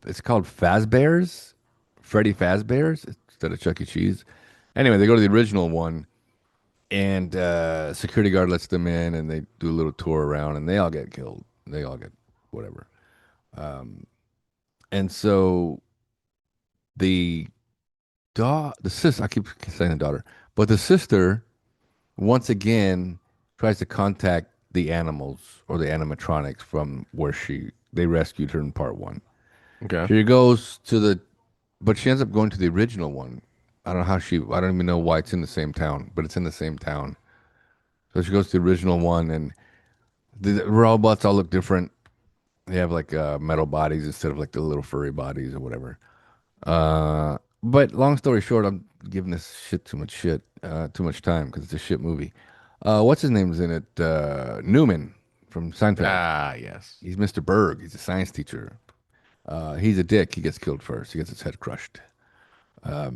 C: It's called Fazbear's, Freddy Fazbear's instead of Chuck E. Cheese. Anyway, they go to the original one, and security guard lets them in, and they do a little tour around, and they all get killed. They all get whatever. And so the the sister, I keep saying the daughter, but the sister once again tries to contact the animals or the animatronics from where they rescued her in part one.
B: Okay.
C: She goes to but she ends up going to the original one. I don't even know why it's in the same town, but it's in the same town. So she goes to the original one, and the robots all look different. They have like metal bodies instead of like the little furry bodies or whatever. But long story short, I'm giving this shit too much time because it's a shit movie. What's his name's in it? Newman from Seinfeld.
B: Ah, yes.
C: He's Mr. Berg. He's a science teacher. He's a dick. He gets killed first. He gets his head crushed.
B: Ah,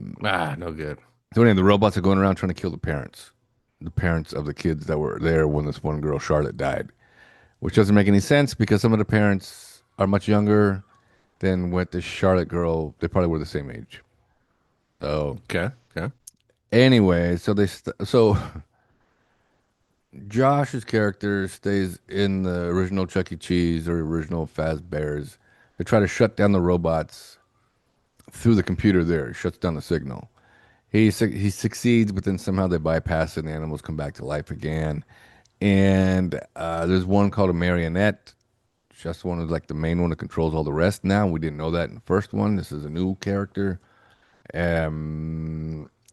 B: no good.
C: So anyway, the robots are going around trying to kill the parents of the kids that were there when this one girl, Charlotte, died, which doesn't make any sense because some of the parents are much younger than what the Charlotte girl, they probably were the same age. So
B: Okay. Okay.
C: anyway, so Josh's character stays in the original Chuck E. Cheese or original Fazbear's. They try to shut down the robots through the computer there. It shuts down the signal. He succeeds, but then somehow they bypass it and the animals come back to life again. And there's one called a marionette. Just one is like the main one that controls all the rest now. We didn't know that in the first one. This is a new character.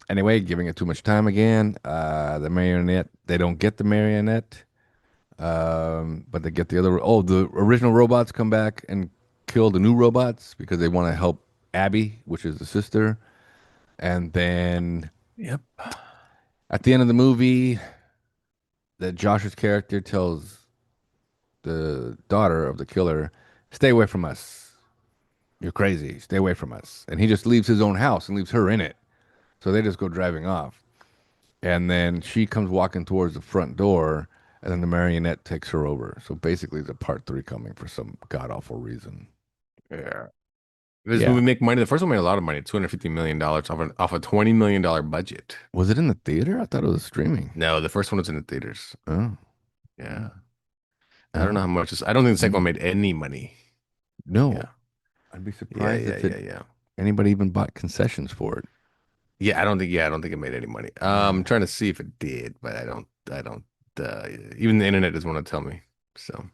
C: Anyway, giving it too much time again. The marionette, they don't get the marionette, but they get the other. Oh, the original robots come back and kill the new robots because they want to help Abby, which is the sister. And then
B: Yep.
C: at the end of the movie, that Josh's character tells the daughter of the killer, "Stay away from us. You're crazy. Stay away from us." And he just leaves his own house and leaves her in it. So they just go driving off. And then she comes walking towards the front door, and then the marionette takes her over. So basically, it's a part three coming for some god awful reason.
B: Yeah. This
C: Yeah.
B: movie make money. The first one made a lot of money, $250 million off a $20 million budget.
C: Was it in the theater? I thought it was streaming.
B: No, the first one was in the theaters.
C: Oh,
B: Yeah. I don't know
C: oh.
B: how much. I don't think the second one
C: Mm.
B: made any money.
C: No,
B: Yeah.
C: I'd be
B: Yeah.
C: surprised
B: Yeah.
C: if it
B: Yeah. Yeah.
C: anybody even bought concessions for it.
B: Yeah. I don't think. Yeah. I don't think it made any money. I'm
C: Yeah.
B: trying to see if it did, but I don't. I don't. Even the internet doesn't want to tell me. So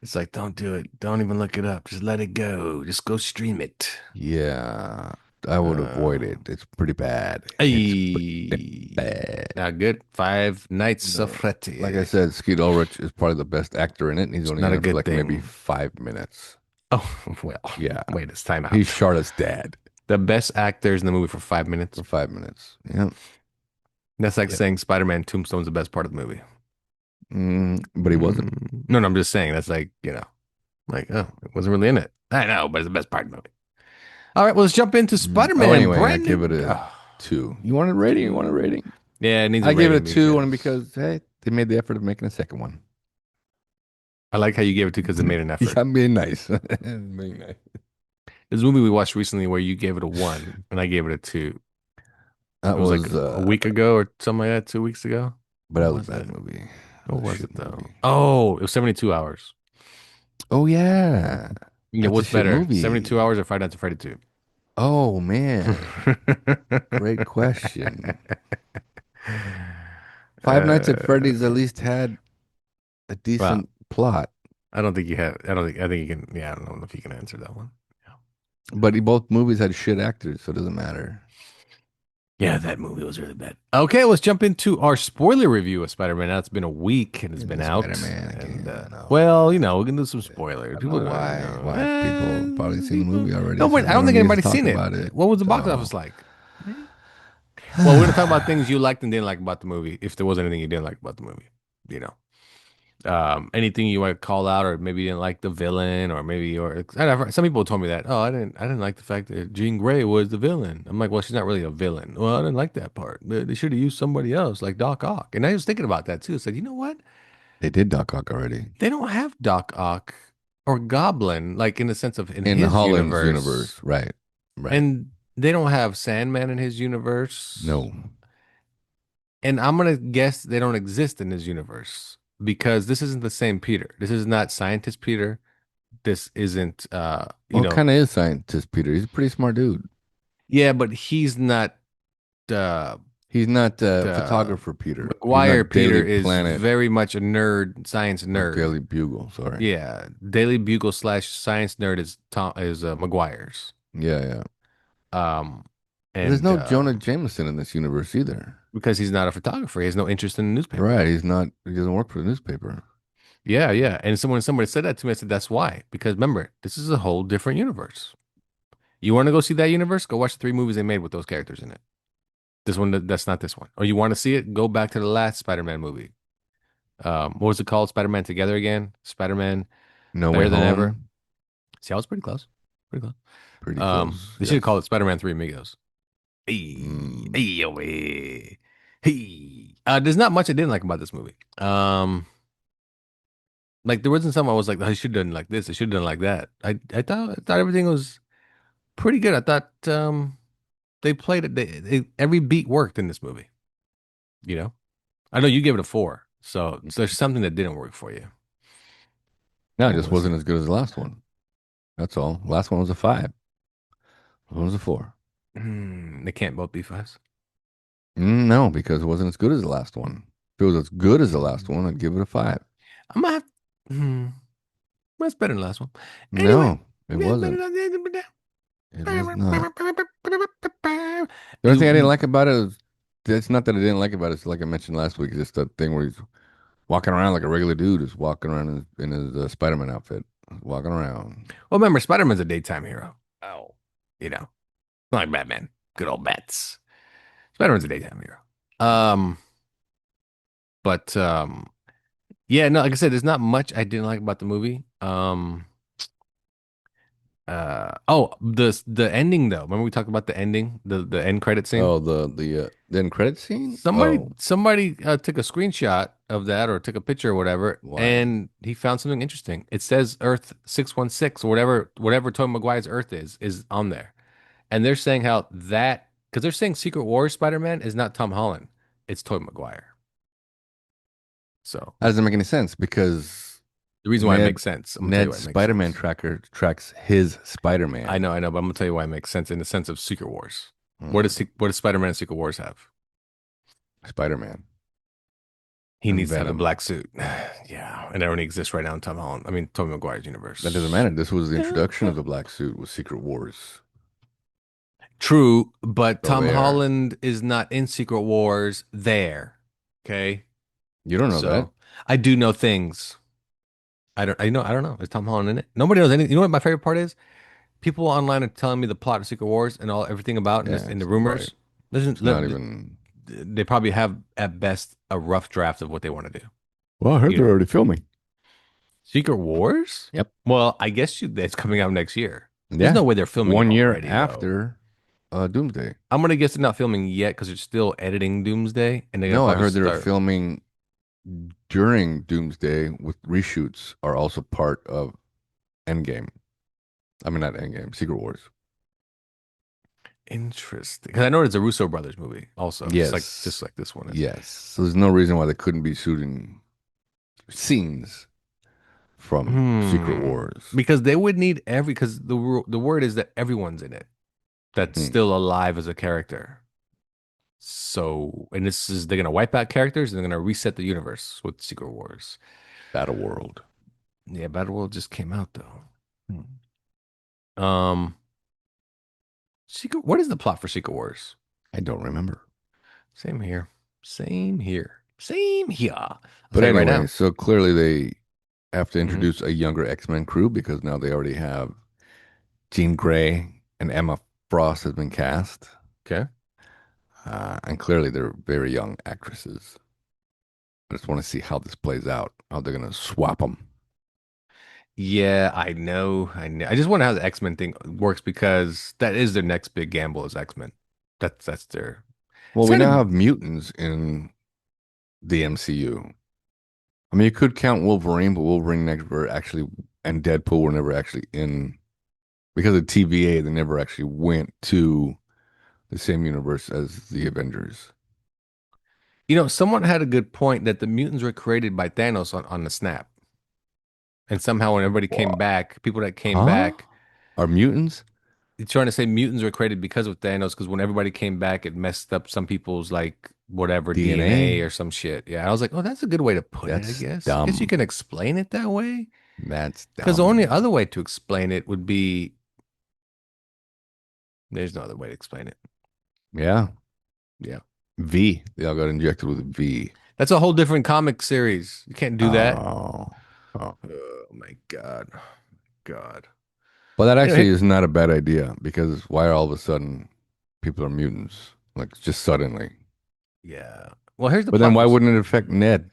B: it's like, don't do it. Don't even look it up. Just let it go. Just go stream it.
C: Yeah, I would avoid
B: Uh,
C: it. It's pretty bad. It's pretty
B: Hey,
C: bad.
B: not good. Five Nights of
C: No, like I
B: Freddy.
C: said, Skeet Ulrich is probably the best actor in it, and he's
B: It's
C: only
B: not
C: in
B: a
C: it for
B: good
C: like maybe
B: thing.
C: 5 minutes.
B: Oh, well,
C: Yeah,
B: wait, it's time
C: he's
B: out.
C: Charlotte's dad
B: The best actors in the movie for 5 minutes.
C: for 5 minutes. Yeah,
B: That's like
C: yeah.
B: saying Spider-Man Tombstone's the best part of the movie.
C: But he wasn't.
B: No, no, I'm just saying that's like, oh, it wasn't really in it. I know, but it's the best part of the movie. All right, well, let's jump into
C: Oh,
B: Spider-Man.
C: anyway, I
B: Brand
C: give
B: new.
C: it a
B: Oh,
C: 2. You want a rating? You want a rating?
B: yeah, it needs a
C: I give it a
B: rating
C: 2 only
B: because
C: because hey, they made the effort of making a second one.
B: I like how you gave it to because it made an
C: Yeah,
B: effort.
C: I'm being nice. Being nice.
B: There's a movie we watched recently where you gave it a 1 and I gave it a 2.
C: That
B: It was like
C: was
B: a week ago or something like that, 2 weeks ago.
C: but
B: What
C: that was a
B: was
C: bad
B: it?
C: movie. That
B: What
C: was a
B: was
C: shit
B: it though?
C: movie.
B: Oh, it was 72 hours.
C: Oh yeah,
B: Yeah,
C: that's a
B: what's
C: shit
B: better, 72
C: movie.
B: hours or Five Nights at Freddy 2?
C: Oh man, great question. Five Nights at Freddy's at
B: Uh,
C: least had a
B: well,
C: decent plot,
B: I don't think you have. I think you can. Yeah, I don't know if you can answer that one.
C: but both movies had shit actors, so it doesn't matter.
B: Yeah, that movie was really bad. Okay, let's jump into our spoiler review of Spider-Man. Now it's been a week and it's
C: Into
B: been out,
C: Spider-Man
B: and
C: again. Oh
B: well,
C: God,
B: we can do some spoilers.
C: I don't know
B: People are gonna,
C: why. Why people have probably seen the
B: people.
C: movie already,
B: No,
C: so
B: wait, I
C: we
B: don't
C: don't
B: think
C: need to
B: anybody's
C: talk
B: seen it.
C: about it.
B: What was the box
C: So,
B: office like? Well, we're gonna talk about things you liked and didn't like about the movie. If there was anything you didn't like about the movie, you know. Anything you want to call out, or maybe you didn't like the villain, or maybe, or I don't know, some people told me that, oh, I didn't like the fact that Jean Grey was the villain. I'm like, well, she's not really a villain. Well, I didn't like that part. They should have used somebody else, like Doc Ock. And I was thinking about that too. I said, you know what?
C: they did Doc Ock already
B: They don't have Doc Ock or Goblin, like in the sense of in
C: in
B: his
C: Holland's
B: universe,
C: universe, right? Right.
B: and they don't have Sandman in his universe.
C: No.
B: And I'm gonna guess they don't exist in his universe because this isn't the same Peter. This is not scientist Peter. This isn't
C: Well, kind of is scientist Peter. He's a pretty smart dude.
B: yeah, but he's not uh
C: He's not
B: the
C: photographer Peter. He's
B: McGuire
C: not Daily
B: Peter is
C: Planet
B: very much a nerd, science
C: or
B: nerd.
C: Daily Bugle. Sorry.
B: Yeah, Daily Bugle slash science nerd is McGuire's.
C: Yeah, yeah.
B: Um,
C: But there's
B: and
C: no Jonah Jameson in this universe either.
B: because he's not a photographer, he has no interest in the newspaper.
C: Right. He's not. He doesn't work for the newspaper.
B: Yeah, yeah. And somebody said that to me, I said that's why. Because remember, this is a whole different universe. You want to go see that universe? Go watch the 3 movies they made with those characters in it. This one, that's not this one. Or you want to see it? Go back to the last Spider-Man movie. What was it called? Spider-Man Together Again? Spider-Man
C: No Way
B: Better Than Ever?
C: Home.
B: See, I was pretty close. Pretty close.
C: Pretty close.
B: They should have
C: Yes.
B: called it Spider-Man Three Amigos. Hey,
C: Mm.
B: hey, oh, hey, hey. There's not much I didn't like about this movie. Like there wasn't something I was like, I should have done like this. I should have done like that. I thought everything was pretty good. I thought they played it. Every beat worked in this movie. You know, I know you gave it a 4, so there's something that didn't work for you.
C: No, it
B: What
C: just
B: was
C: wasn't
B: it?
C: as good as the last one. That's all. Last one was a 5. This one was a 4.
B: They can't both be 5s.
C: No, because it wasn't as good as the last one. If it was as good as the last one, I'd give it a 5.
B: I'm gonna have. Hmm, that's better than the last one. Anyway,
C: No, it
B: yeah, better
C: wasn't.
B: than.
C: It was not. The only thing I didn't
B: You,
C: like about it is it's not that I didn't like about it. It's like I mentioned last week. It's just that thing where he's walking around like a regular dude. Is walking around in his Spider-Man outfit, walking around.
B: well, remember, Spider-Man's a daytime hero. Oh, you know, not like Batman. Good old bats. Spider-Man's a daytime hero. Um, but yeah, no, like I said, there's not much I didn't like about the movie. The ending though. Remember we talked about the ending, the end credit scene?
C: Oh, the end credit scene.
B: Somebody
C: Oh,
B: somebody took a screenshot of that or took a picture or whatever,
C: why?
B: and he found something interesting. It says Earth 616 or whatever Tobey Maguire's Earth is on there. And they're saying how that because they're saying Secret Wars Spider-Man is not Tom Holland, it's Tobey Maguire. So
C: That doesn't make any sense because
B: the reason why it
C: Ned
B: makes sense, I'm gonna tell you
C: Ned's
B: why it makes
C: Spider-Man
B: sense.
C: tracker tracks his Spider-Man.
B: I know, but I'm gonna tell you why it makes sense in the sense of Secret Wars.
C: Hmm.
B: What does Spider-Man and Secret Wars have?
C: Spider-Man
B: He
C: and
B: needs to have the
C: Venom.
B: black suit. Yeah, and that only exists right now in Tom Holland. I mean, Tobey Maguire's
C: That doesn't
B: universe.
C: matter. This was the introduction of the black suit with Secret Wars.
B: True, but
C: So
B: Tom
C: there.
B: Holland is not in Secret Wars there. Okay,
C: You don't know that.
B: so I do know things. I don't know. Is Tom Holland in it? Nobody knows anything. You know what my favorite part is? People online are telling me the plot of Secret Wars and everything about
C: Yeah,
B: in the
C: it's right.
B: rumors. Listen,
C: It's not even.
B: they probably have at best a rough draft of what they want to do.
C: Well, I heard
B: You
C: they're
B: know,
C: already filming.
B: Secret Wars?
C: Yep.
B: Well, I guess it's coming out next year. There's
C: Yeah.
B: no way they're filming it
C: 1 year
B: already, though.
C: after Doomsday.
B: I'm gonna guess they're not filming yet because they're still editing Doomsday, and they're gonna
C: No, I
B: probably
C: heard they were
B: start.
C: filming during Doomsday with reshoots are also part of Endgame. I mean, not Endgame, Secret Wars.
B: Interesting, because I know it's a Russo brothers movie, also,
C: Yes.
B: just like this one is.
C: Yes. So there's no reason why they couldn't be shooting scenes from Secret Wars.
B: Because they would need because the word is that everyone's in it that's
C: Hmm.
B: still alive as a character. So, and they're gonna wipe out characters and they're gonna reset the universe with Secret Wars.
C: Battle World.
B: Yeah, Battle World just came out though.
C: Hmm.
B: Um, Secret. What is the plot for Secret Wars?
C: I don't remember.
B: Same here. Same here. Same here. I'll
C: But
B: tell you right
C: anyway,
B: now.
C: so clearly they have to
B: Hmm.
C: introduce a younger X-Men crew because now they already have Jean Grey and Emma Frost has been cast.
B: Okay.
C: And clearly they're very young actresses. I just want to see how this plays out, how they're going to swap them.
B: Yeah, I know. I know. I just wonder how the X-Men thing works because that is their next big gamble is X-Men. That's their.
C: Well,
B: It's
C: we
B: kind
C: now
B: of
C: have mutants in the MCU. I mean, you could count Wolverine, but Wolverine never actually, and Deadpool were never actually in, because of TVA, they never actually went to the same universe as the Avengers.
B: someone had a good point that the mutants were created by Thanos on the snap, and somehow when everybody came
C: What?
B: back, people that came
C: Huh?
B: back,
C: Are mutants
B: it's trying to say mutants were created because of Thanos. Because when everybody came back, it messed up some people's like whatever DNA
C: DNA?
B: or some shit. Yeah, I was like, oh, that's a good way to put it. I
C: That's
B: guess. I guess you
C: dumb.
B: can explain it that way.
C: That's
B: Because the only
C: dumb.
B: other way to explain it would be there's no other way to explain it.
C: Yeah.
B: Yeah.
C: V. They all got injected with V.
B: That's a whole different comic series. You can't do that.
C: Oh. Oh.
B: Oh my God. God.
C: Well, that actually
B: Anyway,
C: is not a bad idea because why all of a sudden people are mutants? Like just suddenly.
B: yeah. Well, here's the
C: But then
B: plot
C: why
B: for.
C: wouldn't it affect Ned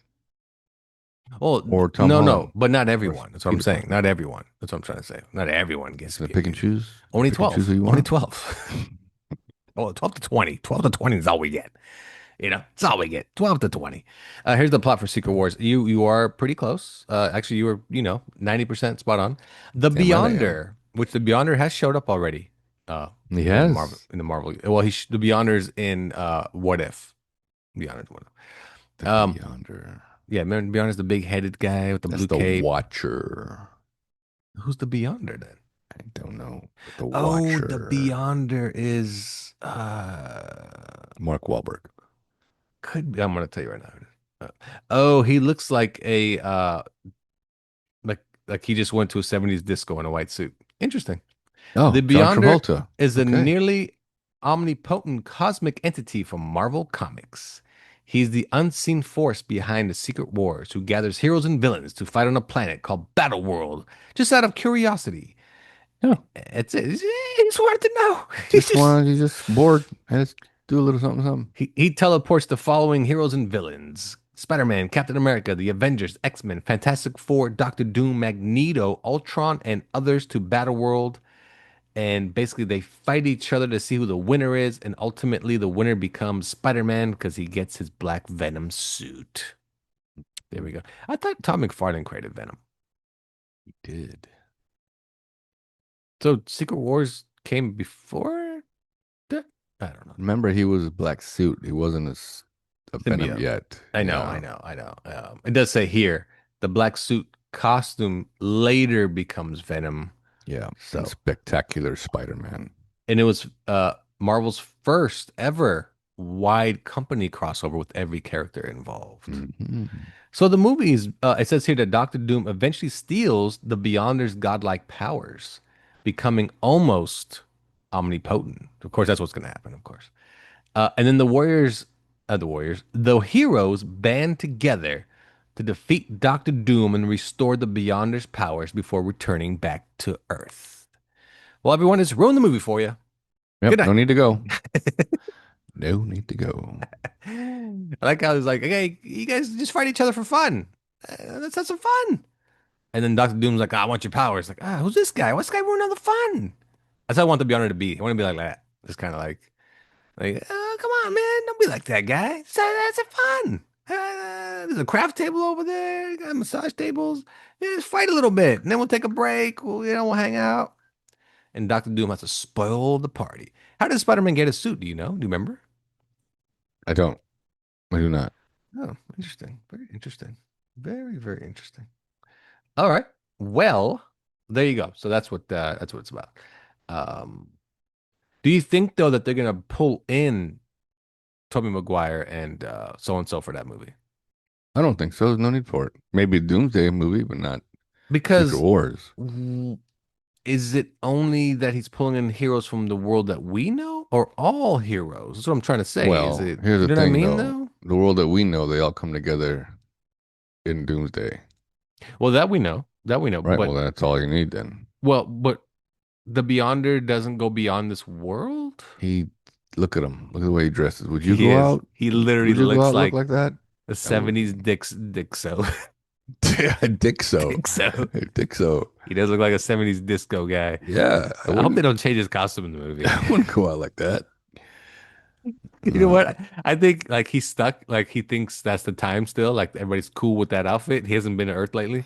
B: Oh,
C: or Tom
B: no, no,
C: Holland
B: but not
C: or
B: everyone. That's what I'm
C: Peter
B: saying.
C: Parker?
B: Not everyone. That's what I'm trying to say. Not everyone
C: Just
B: gets
C: gonna pick and choose?
B: only
C: Pick and choose who
B: 12.
C: you
B: Only
C: want?
B: 12. Oh, 12 to 20. 12 to 20 is all we get. It's all we get. 12 to 20. Here's the plot for Secret Wars. You are pretty close. Actually, you were, 90% spot on. The
C: Damn right I am.
B: Beyonder, which the Beyonder has showed up already.
C: He
B: In the Marvel
C: has
B: in the Marvel. Well, the Beyonder's in What If. Beyonder's What If.
C: the Beyonder.
B: Yeah, remember Beyonder's the big-headed guy with the
C: That's
B: blue
C: the
B: cape.
C: Watcher.
B: Who's the Beyonder then?
C: I don't know. But the
B: Oh, the
C: Watcher.
B: Beyonder is
C: Mark Wahlberg.
B: could be, I'm gonna tell you right now. Oh, he looks like a like he just went to a 70s disco in a white suit. Interesting. The
C: Oh, John
B: Beyonder
C: Travolta.
B: is a
C: Okay.
B: nearly omnipotent cosmic entity from Marvel Comics. He's the unseen force behind the Secret Wars who gathers heroes and villains to fight on a planet called Battle World, just out of curiosity.
C: Yeah.
B: It's it. He just wanted to know. He
C: Just
B: just
C: wanted you just bored. And let's do a little something, something.
B: he teleports the following heroes and villains: Spider-Man, Captain America, the Avengers, X-Men, Fantastic Four, Doctor Doom, Magneto, Ultron, and others to Battle World. and basically they fight each other to see who the winner is, and ultimately the winner becomes Spider-Man because he gets his black Venom suit. There we go. I thought Tom McFarlane created Venom.
C: He did.
B: So Secret Wars came before that? I don't know.
C: Remember, he was a black suit. He wasn't a Venom
B: Symbiote.
C: yet.
B: I know,
C: Yeah.
B: I know, I know. It does say here the black suit costume later becomes Venom.
C: Yeah. And
B: So,
C: Spectacular Spider-Man.
B: and it was Marvel's first ever wide company crossover with every character involved.
C: Mhm.
B: So the movies, it says here that Doctor Doom eventually steals the Beyonder's godlike powers, becoming almost omnipotent. Of course, that's what's going to happen, of course. And then the heroes band together to defeat Doctor Doom and restore the Beyonder's powers before returning back to Earth. Well, everyone, it's ruined the movie for you.
C: Yep.
B: Good
C: No
B: night.
C: need to go. No need to go.
B: I like how I was like, okay, you guys just fight each other for fun. Let's have some fun. And then Doctor Doom's like, I want your powers. Like, who's this guy? What's this guy ruining all the fun? That's how I want the Beyonder to be. I want to be like that. Just kind of like, oh, come on, man. Don't be like that guy. That's fun. There's a craft table over there. Got massage tables. Yeah, just fight a little bit. And then we'll take a break. We'll hang out. And Doctor Doom has to spoil the party. How does Spider-Man get a suit? Do you know? Do you remember?
C: I don't. I do not.
B: Oh, interesting. Very interesting. Very, very interesting. All right. Well, there you go. So that's what it's about. Um, do you think though that they're gonna pull in Tobey Maguire and so and so for that movie?
C: I don't think so. There's no need for it. Maybe a Doomsday movie, but not Secret
B: Because
C: Wars.
B: is it only that he's pulling in heroes from the world that we know, or all heroes? That's what I'm trying to say. Is
C: Well,
B: it?
C: here's
B: You
C: the
B: know what I
C: thing,
B: mean,
C: though.
B: though.
C: The world that we know, they all come together in Doomsday,
B: Well, that we know. That we know.
C: right? Well,
B: But
C: that's all you need then.
B: but the Beyonder doesn't go beyond this world.
C: He, look at him. Look at the way he dresses. Would you
B: He
C: go
B: is.
C: out?
B: He literally
C: Would you go
B: looks
C: out look
B: like
C: like that?
B: a
C: Oh,
B: 70s Dixo.
C: Dixo.
B: Dixo.
C: Dixo.
B: He does look like a 70s disco guy.
C: Yeah,
B: I hope they don't change his costume in the movie.
C: I wouldn't go out like that.
B: You know what? I think like he's stuck. Like he thinks that's the time still. Like everybody's cool with that outfit. He hasn't been to Earth lately.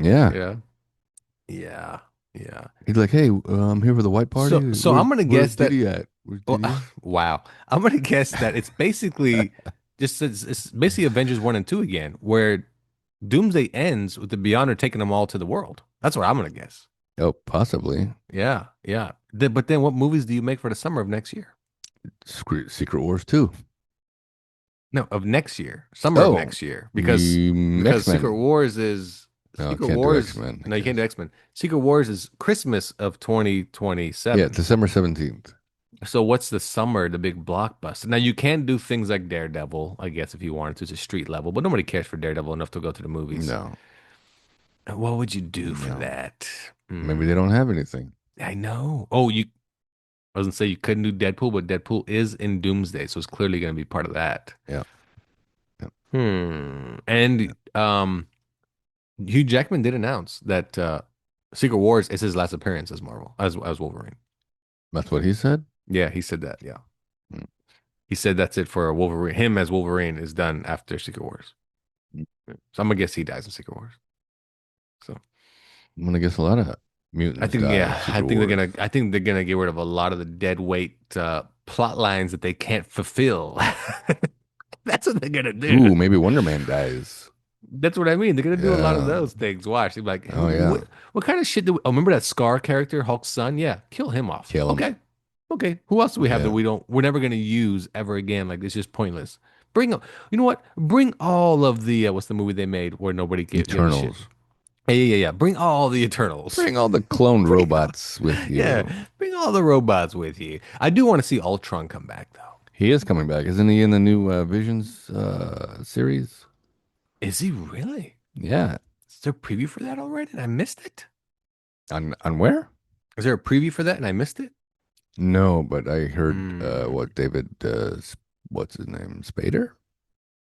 C: Yeah.
B: Yeah. Yeah. Yeah.
C: He's like, hey, I'm here for the white party.
B: So I'm gonna
C: Where's
B: guess that.
C: Diddy at? Where's
B: Well,
C: Diddy at?
B: wow. I'm gonna guess that it's basically it's basically Avengers 1 and 2 again, where Doomsday ends with the Beyonder taking them all to the world. That's what I'm gonna guess.
C: Oh, possibly.
B: Yeah, yeah. But then what movies do you make for the summer of next year?
C: Secret Wars 2.
B: No, of next year. Summer of
C: Oh,
B: next year. Because
C: X-Men.
B: Secret Wars is
C: No,
B: Secret
C: can't do
B: Wars.
C: X-Men.
B: No, you can't do X-Men. Secret Wars is Christmas of 2027.
C: Yeah, December 17th.
B: So what's the summer, the big blockbuster? Now you can do things like Daredevil, I guess, if you wanted to, it's a street level, but nobody cares for Daredevil enough to go to the movies.
C: No,
B: What would you do for
C: No.
B: that?
C: maybe they don't have anything.
B: I know. Oh, I was gonna say you couldn't do Deadpool, but Deadpool is in Doomsday, so it's clearly gonna be part of that.
C: Yeah. Yeah.
B: And Hugh Jackman did announce that Secret Wars is his last appearance as Marvel, as Wolverine.
C: That's what he said?
B: Yeah, he said that. Yeah.
C: Hmm.
B: He said that's it for Wolverine. Him as Wolverine is done after Secret Wars.
C: Hmm.
B: So I'm gonna guess he dies in Secret Wars. So
C: I'm going to guess a lot of mutants
B: I think
C: die in
B: yeah,
C: Secret Wars.
B: I think they're gonna get rid of a lot of the dead weight plot lines that they can't fulfill. That's what they're gonna do.
C: Ooh, maybe Wonder Man dies.
B: That's what I mean. They're gonna do a lot of
C: Yeah.
B: those things. Watch. They're like,
C: Oh, yeah.
B: what kind of shit do we, oh, remember that Scar character, Hulk's son? Yeah, kill him off.
C: Kill him.
B: Okay. Okay. Who else do we have that
C: Yeah.
B: we're never gonna use ever again? Like it's just pointless. You know what? Bring all of the what's the movie they made where nobody gave a shit?
C: Eternals.
B: Yeah. Bring all the Eternals.
C: Bring all the cloned robots with you.
B: Yeah, bring all the robots with you. I do want to see Ultron come back though.
C: He is coming back. Isn't he in the new Visions series?
B: Is he really?
C: Yeah.
B: Is there a preview for that already? And I missed it.
C: On where?
B: Is there a preview for that and I missed it?
C: No, but I heard
B: Hmm.
C: what David what's his name? Spader?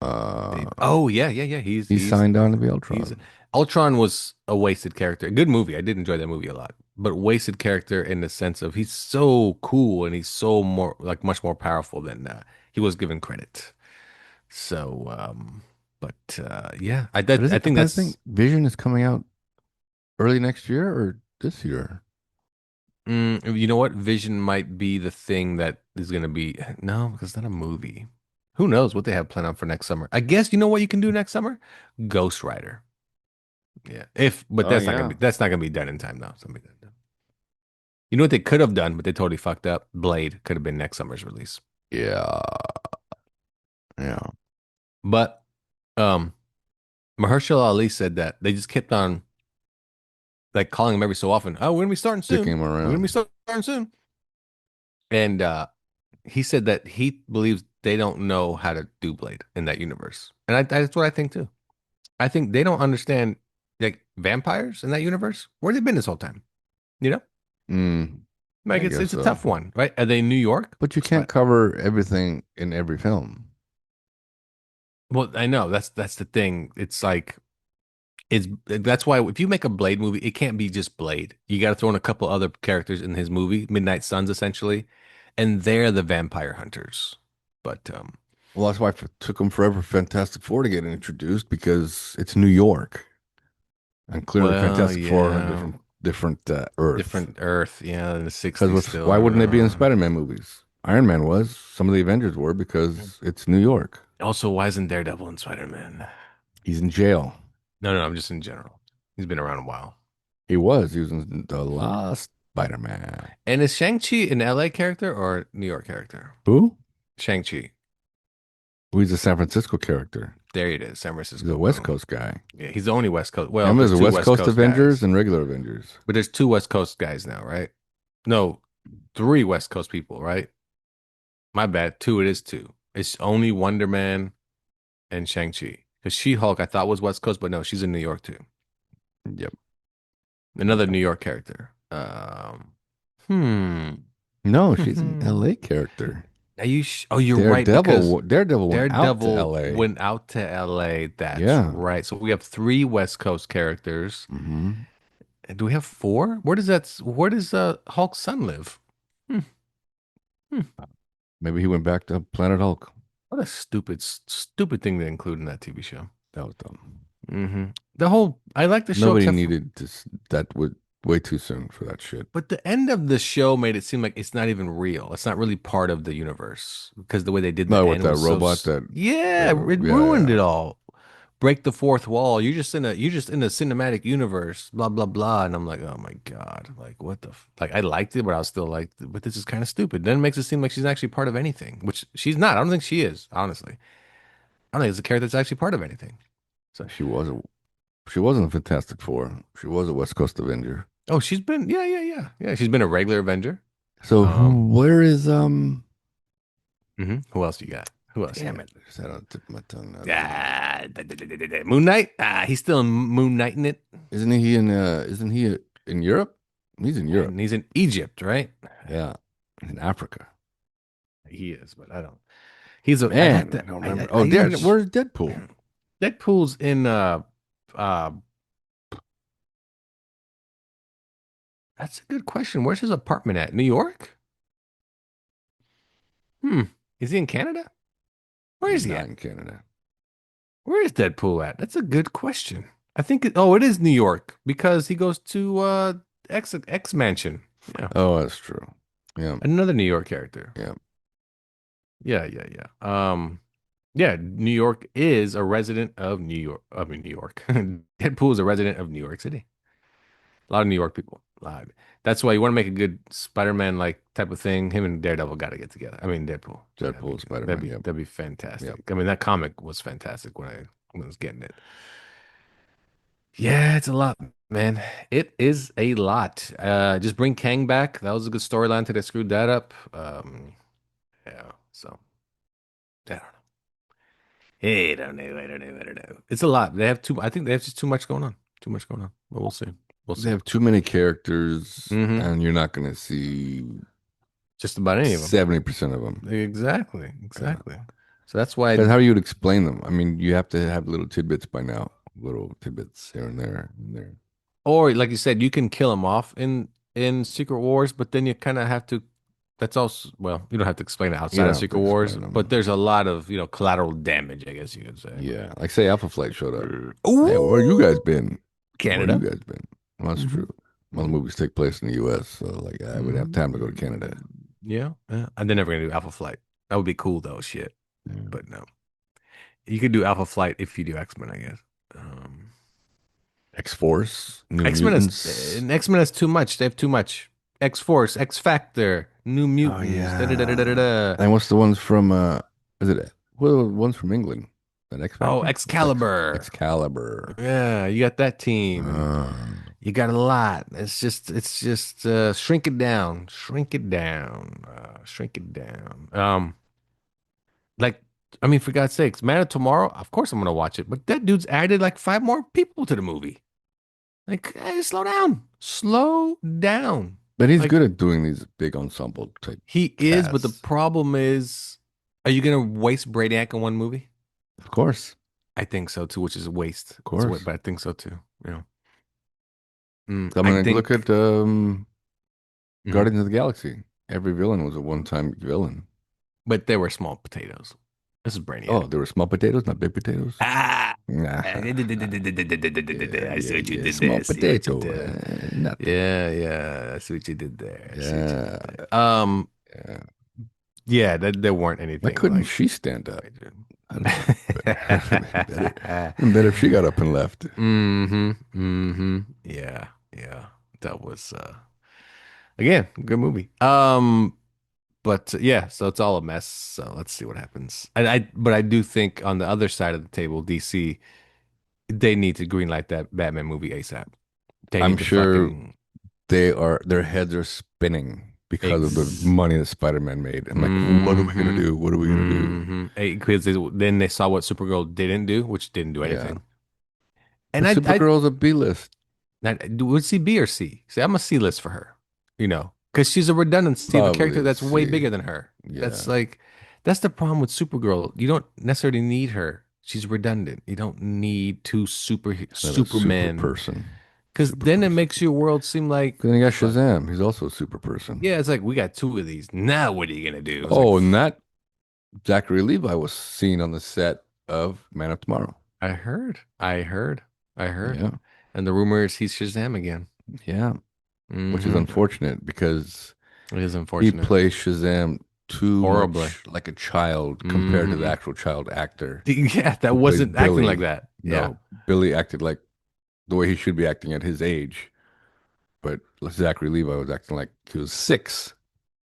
B: Oh yeah.
C: He's signed on to be Ultron.
B: Ultron was a wasted character. Good movie. I did enjoy that movie a lot. but wasted character in the sense of he's so cool and he's so more like much more powerful than he was given credit. So, yeah,
C: But
B: I
C: isn't the
B: think
C: bad thing?
B: that's
C: Vision is coming out early next year or this year?
B: you know what? Vision might be the thing that is gonna be no, because it's not a movie. Who knows what they have planned on for next summer? I guess you know what you can do next summer? Ghost Rider. Yeah, if but
C: Oh yeah.
B: that's not gonna be done in time now. Something done. You know what they could have done, but they totally fucked up. Blade could have been next summer's release.
C: Yeah. Yeah.
B: But um Mahershala Ali said that they just kept on like calling him every so often. Oh, we're gonna be starting
C: Sticking
B: soon.
C: him
B: We're gonna be
C: around.
B: starting soon. And he said that he believes they don't know how to do Blade in that universe. And that's what I think too. I think they don't understand like vampires in that universe. Where they been this whole time? You know?
C: Mm,
B: Like
C: I guess
B: it's a
C: so.
B: tough one, right? Are they in New York?
C: But you can't
B: But
C: cover everything in every film.
B: well, I know that's the thing. It's like it's that's why if you make a Blade movie, it can't be just Blade. You got to throw in a couple other characters in his movie, Midnight Suns, essentially, and they're the vampire hunters. But
C: Well, that's why it took them forever for Fantastic Four to get introduced because it's New York. And clearly
B: well,
C: Fantastic Four on a
B: yeah,
C: different Earth.
B: different Earth, yeah, in the
C: Because
B: '60s
C: with
B: still.
C: why wouldn't they be in Spider-Man movies? Iron Man was. Some of the Avengers were because it's New York.
B: Also, why isn't Daredevil and Spider-Man?
C: He's in jail.
B: No, I'm just in general. He's been around a while.
C: He was. He was in the last Spider-Man.
B: And is Shang-Chi an LA character or New York character?
C: Who?
B: Shang-Chi.
C: Who is a San Francisco character.
B: There it is, San
C: He's a
B: Francisco.
C: West
B: Boom.
C: Coast guy.
B: Yeah, he's the only West Coast. Well,
C: Remember,
B: there's
C: there's a
B: two
C: West
B: West
C: Coast
B: Coast
C: Avengers
B: guys,
C: and regular Avengers.
B: but there's two West Coast guys now, right? No, three West Coast people, right? My bad. Two, it is two. It's only Wonder Man and Shang-Chi. Because She-Hulk, I thought was West Coast, but no, she's in New York too.
C: Yep.
B: Another New York character. Hmm.
C: No, she's an LA character.
B: Are you? Oh, you're right. Because
C: Daredevil went out to
B: Daredevil
C: LA.
B: went out to LA. That's
C: Yeah.
B: right. So we have three West Coast characters.
C: Hmm.
B: And do we have four? Where does Hulk's son live? Hmm. Hmm.
C: Maybe he went back to Planet Hulk.
B: What a stupid thing to include in that TV show.
C: That was dumb.
B: The whole I like the show
C: Nobody
B: except
C: needed this. That would way too soon for that shit.
B: but the end of the show made it seem like it's not even real. It's not really part of the universe because the way they did the
C: No, with
B: end
C: that
B: was so
C: robot that
B: yeah,
C: yeah,
B: it ruined
C: yeah.
B: it all. Break the fourth wall. You're just in a cinematic universe, blah blah blah. And I'm like, oh my God, like what the like I liked it, but I was still like, but this is kind of stupid. Then it makes it seem like she's actually part of anything, which she's not. I don't think she is, honestly. I don't think it's a character that's actually part of anything. So
C: She wasn't a Fantastic Four. She was a West Coast Avenger.
B: oh, she's been yeah. She's been a regular Avenger.
C: So
B: Um,
C: where is
B: Who else you got? Who else you
C: damn
B: got?
C: it, I just had on the tip of my tongue.
B: Moon Knight. He's still in Moon Knighting it,
C: Isn't he in Europe? He's in Europe.
B: and he's in Egypt, right?
C: Yeah. In Africa.
B: He is, but I don't. He's a. I have
C: Man,
B: to.
C: I don't remember.
B: I even-
C: Where's Deadpool?
B: Deadpool's in. Uh. That's a good question. Where's his apartment at? New York? Hmm. Is he in Canada? Where is
C: He's
B: he
C: not
B: at?
C: in Canada.
B: Where is Deadpool at? That's a good question. I think it is New York because he goes to X Mansion. Yeah.
C: Oh, that's true. Yeah.
B: Another New York character.
C: Yeah.
B: Yeah. Yeah, New York is a resident of New York. I mean, New York. Deadpool is a resident of New York City. A lot of New York people. A lot. That's why you want to make a good Spider-Man like type of thing. Him and Daredevil got to get together. I mean, Deadpool.
C: Deadpool, Spider-Man. Yep.
B: That'd be fantastic.
C: Yep.
B: I mean, that comic was fantastic when I was getting it. Yeah, it's a lot, man. It is a lot. Just bring Kang back. That was a good storyline till they screwed that up. Yeah. So I don't know. I don't know. It's a lot. They have too. I think they have just too much going on. Too much going on. But we'll see. We'll
C: They
B: see.
C: have too many characters,
B: Hmm.
C: and you're not going to see
B: Just about any of them.
C: 70% of them.
B: Exactly. So that's why.
C: That's how you would explain them. I mean, you have to have little tidbits by now, little tidbits here and there and there.
B: Or like you said, you can kill them off in in Secret Wars, but then you kind of have to. That's also well, you don't have to explain it
C: You
B: outside
C: don't
B: of
C: have to
B: Secret Wars,
C: explain
B: but
C: them.
B: there's a lot of collateral damage, I guess you could say. But
C: Yeah, like say Alpha Flight showed up. Hey, where you guys
B: ooh,
C: been? Where you
B: Canada.
C: guys been? Well, that's
B: Hmm.
C: true. Well, the movies take place in the U.S., so like I would have time to go to
B: Hmm.
C: Canada.
B: Yeah, yeah. And they're never gonna do Alpha Flight. That would be cool though, shit.
C: Yeah.
B: But no, you could do Alpha Flight if you do X-Men, I guess.
C: X-Force, New
B: X-Men is
C: Mutants.
B: X-Men is too much. They have too much. X-Force, X-Factor, New
C: Oh
B: Mutants. Da, da, da, da, da, da,
C: yeah.
B: da.
C: And what's the ones from is it well the ones from England? An X
B: Oh,
C: Factor? What's
B: Excalibur.
C: Excalibur?
B: Yeah, you got that team, and
C: Uh,
B: you got a lot. It's just shrink it down, shrink it down. Like I mean, for God's sakes, Man of Tomorrow. Of course, I'm gonna watch it, but that dude's added like five more people to the movie. Like, hey, slow down, slow down.
C: but he's
B: Like
C: good at doing these big ensemble type
B: he is, but the
C: casts.
B: problem is, are you gonna waste Brainiac in one movie?
C: Of course.
B: I think so too, which is a waste.
C: Of
B: It's a waste,
C: course.
B: but I think so too. Yeah.
C: I
B: I
C: mean, like, look
B: think.
C: at
B: Mhm.
C: Guardians of the Galaxy. Every villain was a one-time villain.
B: But they were small potatoes. This is
C: Oh,
B: Brainiac.
C: there were small potatoes, not big potatoes.
B: Ah,
C: Nah.
B: I
C: Yeah,
B: see
C: yeah,
B: what you
C: yeah.
B: did
C: Small
B: there. See what you
C: potato.
B: did.
C: Nothing.
B: Yeah, yeah. I see what you did there. I see what you did
C: Yeah,
B: there.
C: yeah.
B: Yeah, that there weren't
C: Why
B: anything
C: couldn't
B: like
C: she stand up?
B: major.
C: I don't know. Been better. Been better if she got up and left.
B: Mm-hmm. Mm-hmm. Yeah, yeah. That was again, good movie. But yeah, so it's all a mess. So let's see what happens. But I do think on the other side of the table, DC, they need to greenlight that Batman movie ASAP. They
C: I'm
B: need to
C: sure
B: fucking
C: their heads are spinning because of the
B: ex.
C: money that Spider-Man made. I'm like, what are we gonna
B: Mm-hmm.
C: do? What are we gonna do?
B: Mm-hmm. Because then they saw what Supergirl didn't do, which didn't do
C: Yeah.
B: anything.
C: But
B: And
C: Supergirl's a B-list.
B: would she B or C? See, I'm a C list for her, because she's a redundancy of a
C: Probably
B: character
C: a
B: that's way
C: C.
B: bigger than her.
C: Yeah.
B: That's the problem with Supergirl. You don't necessarily need her. She's redundant. You don't need two
C: Kind of a super
B: Supermen,
C: person.
B: because
C: Super
B: then it
C: person.
B: makes your world seem like,
C: Then you got
B: fuck.
C: Shazam. He's also a super person.
B: Yeah, it's like we got two of these. Now what are you gonna do? It's like
C: Oh, and that Zachary Levi was seen on the set of Man of Tomorrow.
B: I heard,
C: Yeah.
B: and the rumor is he's Shazam again.
C: Yeah. Which is
B: Mm-hmm.
C: unfortunate because
B: It is
C: he
B: unfortunate.
C: plays Shazam too
B: Horribly.
C: much like a child compared to the
B: Mm-hmm.
C: actual child actor
B: Yeah, that
C: who plays
B: wasn't acting like
C: Billy.
B: that. Yeah.
C: No, Billy acted like the way he should be acting at his age, but Zachary Levi was acting like he was 6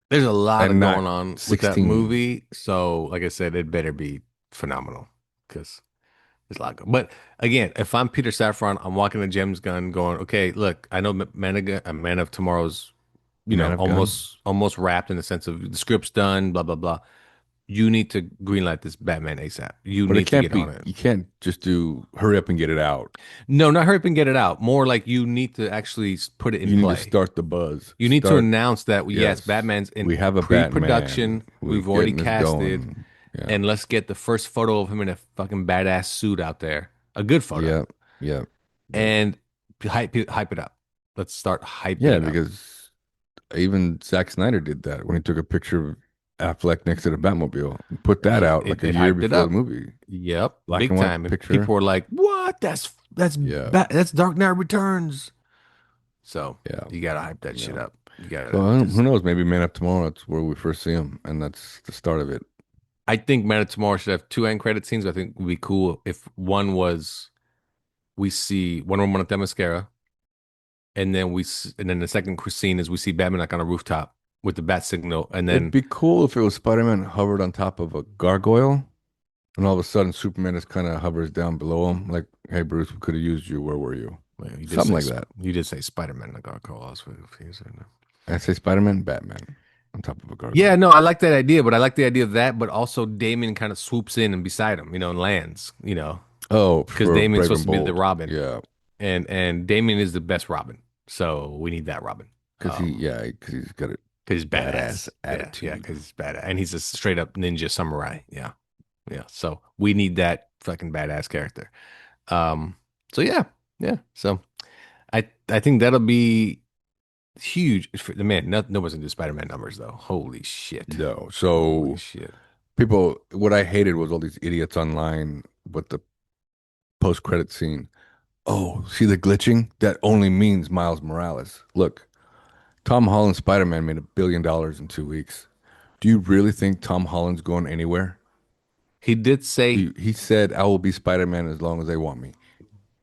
B: There's a lot of
C: and
B: going
C: not
B: on with that
C: 16.
B: movie. So, like I said, it better be phenomenal because there's a lot. But again, if I'm Peter Safran, I'm walking to James Gunn going, okay, look, I know Man of Tomorrow's,
C: Man of Gun.
B: almost wrapped in the sense of the script's done, blah, blah, blah. You need to greenlight this Batman ASAP. You
C: But it
B: need to
C: can't
B: get on
C: be,
B: it.
C: you can't just do hurry up and get it out.
B: No, not hurry up and get it out. More like you need to actually put it in
C: You need to
B: play.
C: start the buzz.
B: You need to
C: Start,
B: announce that yes,
C: yes,
B: Batman's in
C: we have a Batman.
B: pre-production.
C: We're
B: We've already
C: getting this
B: casted,
C: going. Yeah.
B: and let's get the first photo of him in a fucking badass suit out there. A good photo,
C: Yeah. Yeah. Yeah.
B: and hype it up. Let's start hyping
C: Yeah,
B: it up.
C: because even Zack Snyder did that when he took a picture of Affleck next to the Batmobile. Put that
B: He,
C: out
B: it,
C: like a
B: it
C: year
B: hyped it
C: before the
B: up.
C: movie.
B: Yep,
C: Black
B: big
C: and white
B: time. And
C: picture.
B: people were like, "What?
C: Yeah.
B: That's Dark Knight Returns." So
C: Yeah.
B: you gotta hype that shit
C: Yeah.
B: up. You gotta
C: So who
B: just.
C: knows? Maybe Man Up Tomorrow. That's where we first see him, and that's the start of it.
B: I think Man of Tomorrow should have two end credit scenes. I think would be cool if one was we see Wonder Woman at the mascara, and then the second scene is we see Batman like on a rooftop with the bat signal, and
C: It'd
B: then
C: be cool if it was Spider-Man hovered on top of a gargoyle, and all of a sudden Superman just kind of hovers down below him, like, "Hey Bruce, we could have used you. Where were you?"
B: well,
C: Something like that.
B: You did say Spider-Man like Carlos.
C: I say Spider-Man, Batman on top of a
B: Yeah,
C: gargoyle.
B: no, I like that idea, but I like the idea of that, but also Damien kind of swoops in and beside him, and lands,
C: Oh,
B: because
C: for
B: Damien's
C: Brave
B: supposed
C: and
B: to be the
C: Bold.
B: Robin,
C: Yeah,
B: and Damien is the best Robin, so we need that Robin.
C: because he's got a
B: Because he's
C: badass
B: badass. Yeah,
C: attitude.
B: because he's badass. And he's a straight up ninja samurai. Yeah. Yeah. So we need that fucking badass character. Um, so yeah. Yeah. So I think that'll be Huge. The man, nobody's gonna do Spider-Man numbers though. Holy shit.
C: No.
B: Holy
C: So
B: shit.
C: people, what I hated was all these idiots online with the post-credit scene. Oh, see the glitching? That only means Miles Morales. Look, Tom Holland's Spider-Man made $1 billion in 2 weeks. Do you really think Tom Holland's going anywhere?
B: He did say,
C: He said, I will be Spider-Man as long as they want me.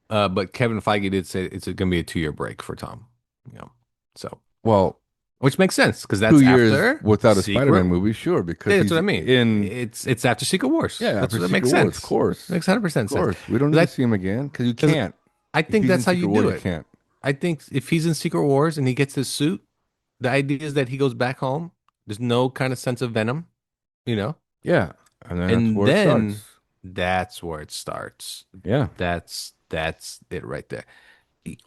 B: but Kevin Feige did say it's gonna be a 2 year break for Tom. You know, so
C: Well,
B: which makes sense because
C: two
B: that's
C: years
B: after
C: without a
B: Secret.
C: Spider-Man movie, sure, because
B: That's
C: he's
B: what I mean.
C: in,
B: It's after Secret Wars.
C: yeah,
B: That's
C: after
B: what that
C: Secret
B: makes
C: Wars, of
B: sense.
C: course.
B: Makes 100%
C: Of
B: sense.
C: course. We don't need to
B: Because
C: see him again because you
B: I,
C: can't.
B: I
C: If
B: think
C: he's in
B: that's how
C: Secret
B: you
C: Wars,
B: do
C: you
B: it.
C: can't.
B: I think if he's in Secret Wars and he gets his suit, the idea is that he goes back home. There's no kind of sense of venom, you know,
C: Yeah. And then that's
B: and
C: where it
B: then
C: starts.
B: that's where it starts.
C: Yeah.
B: That's it right there.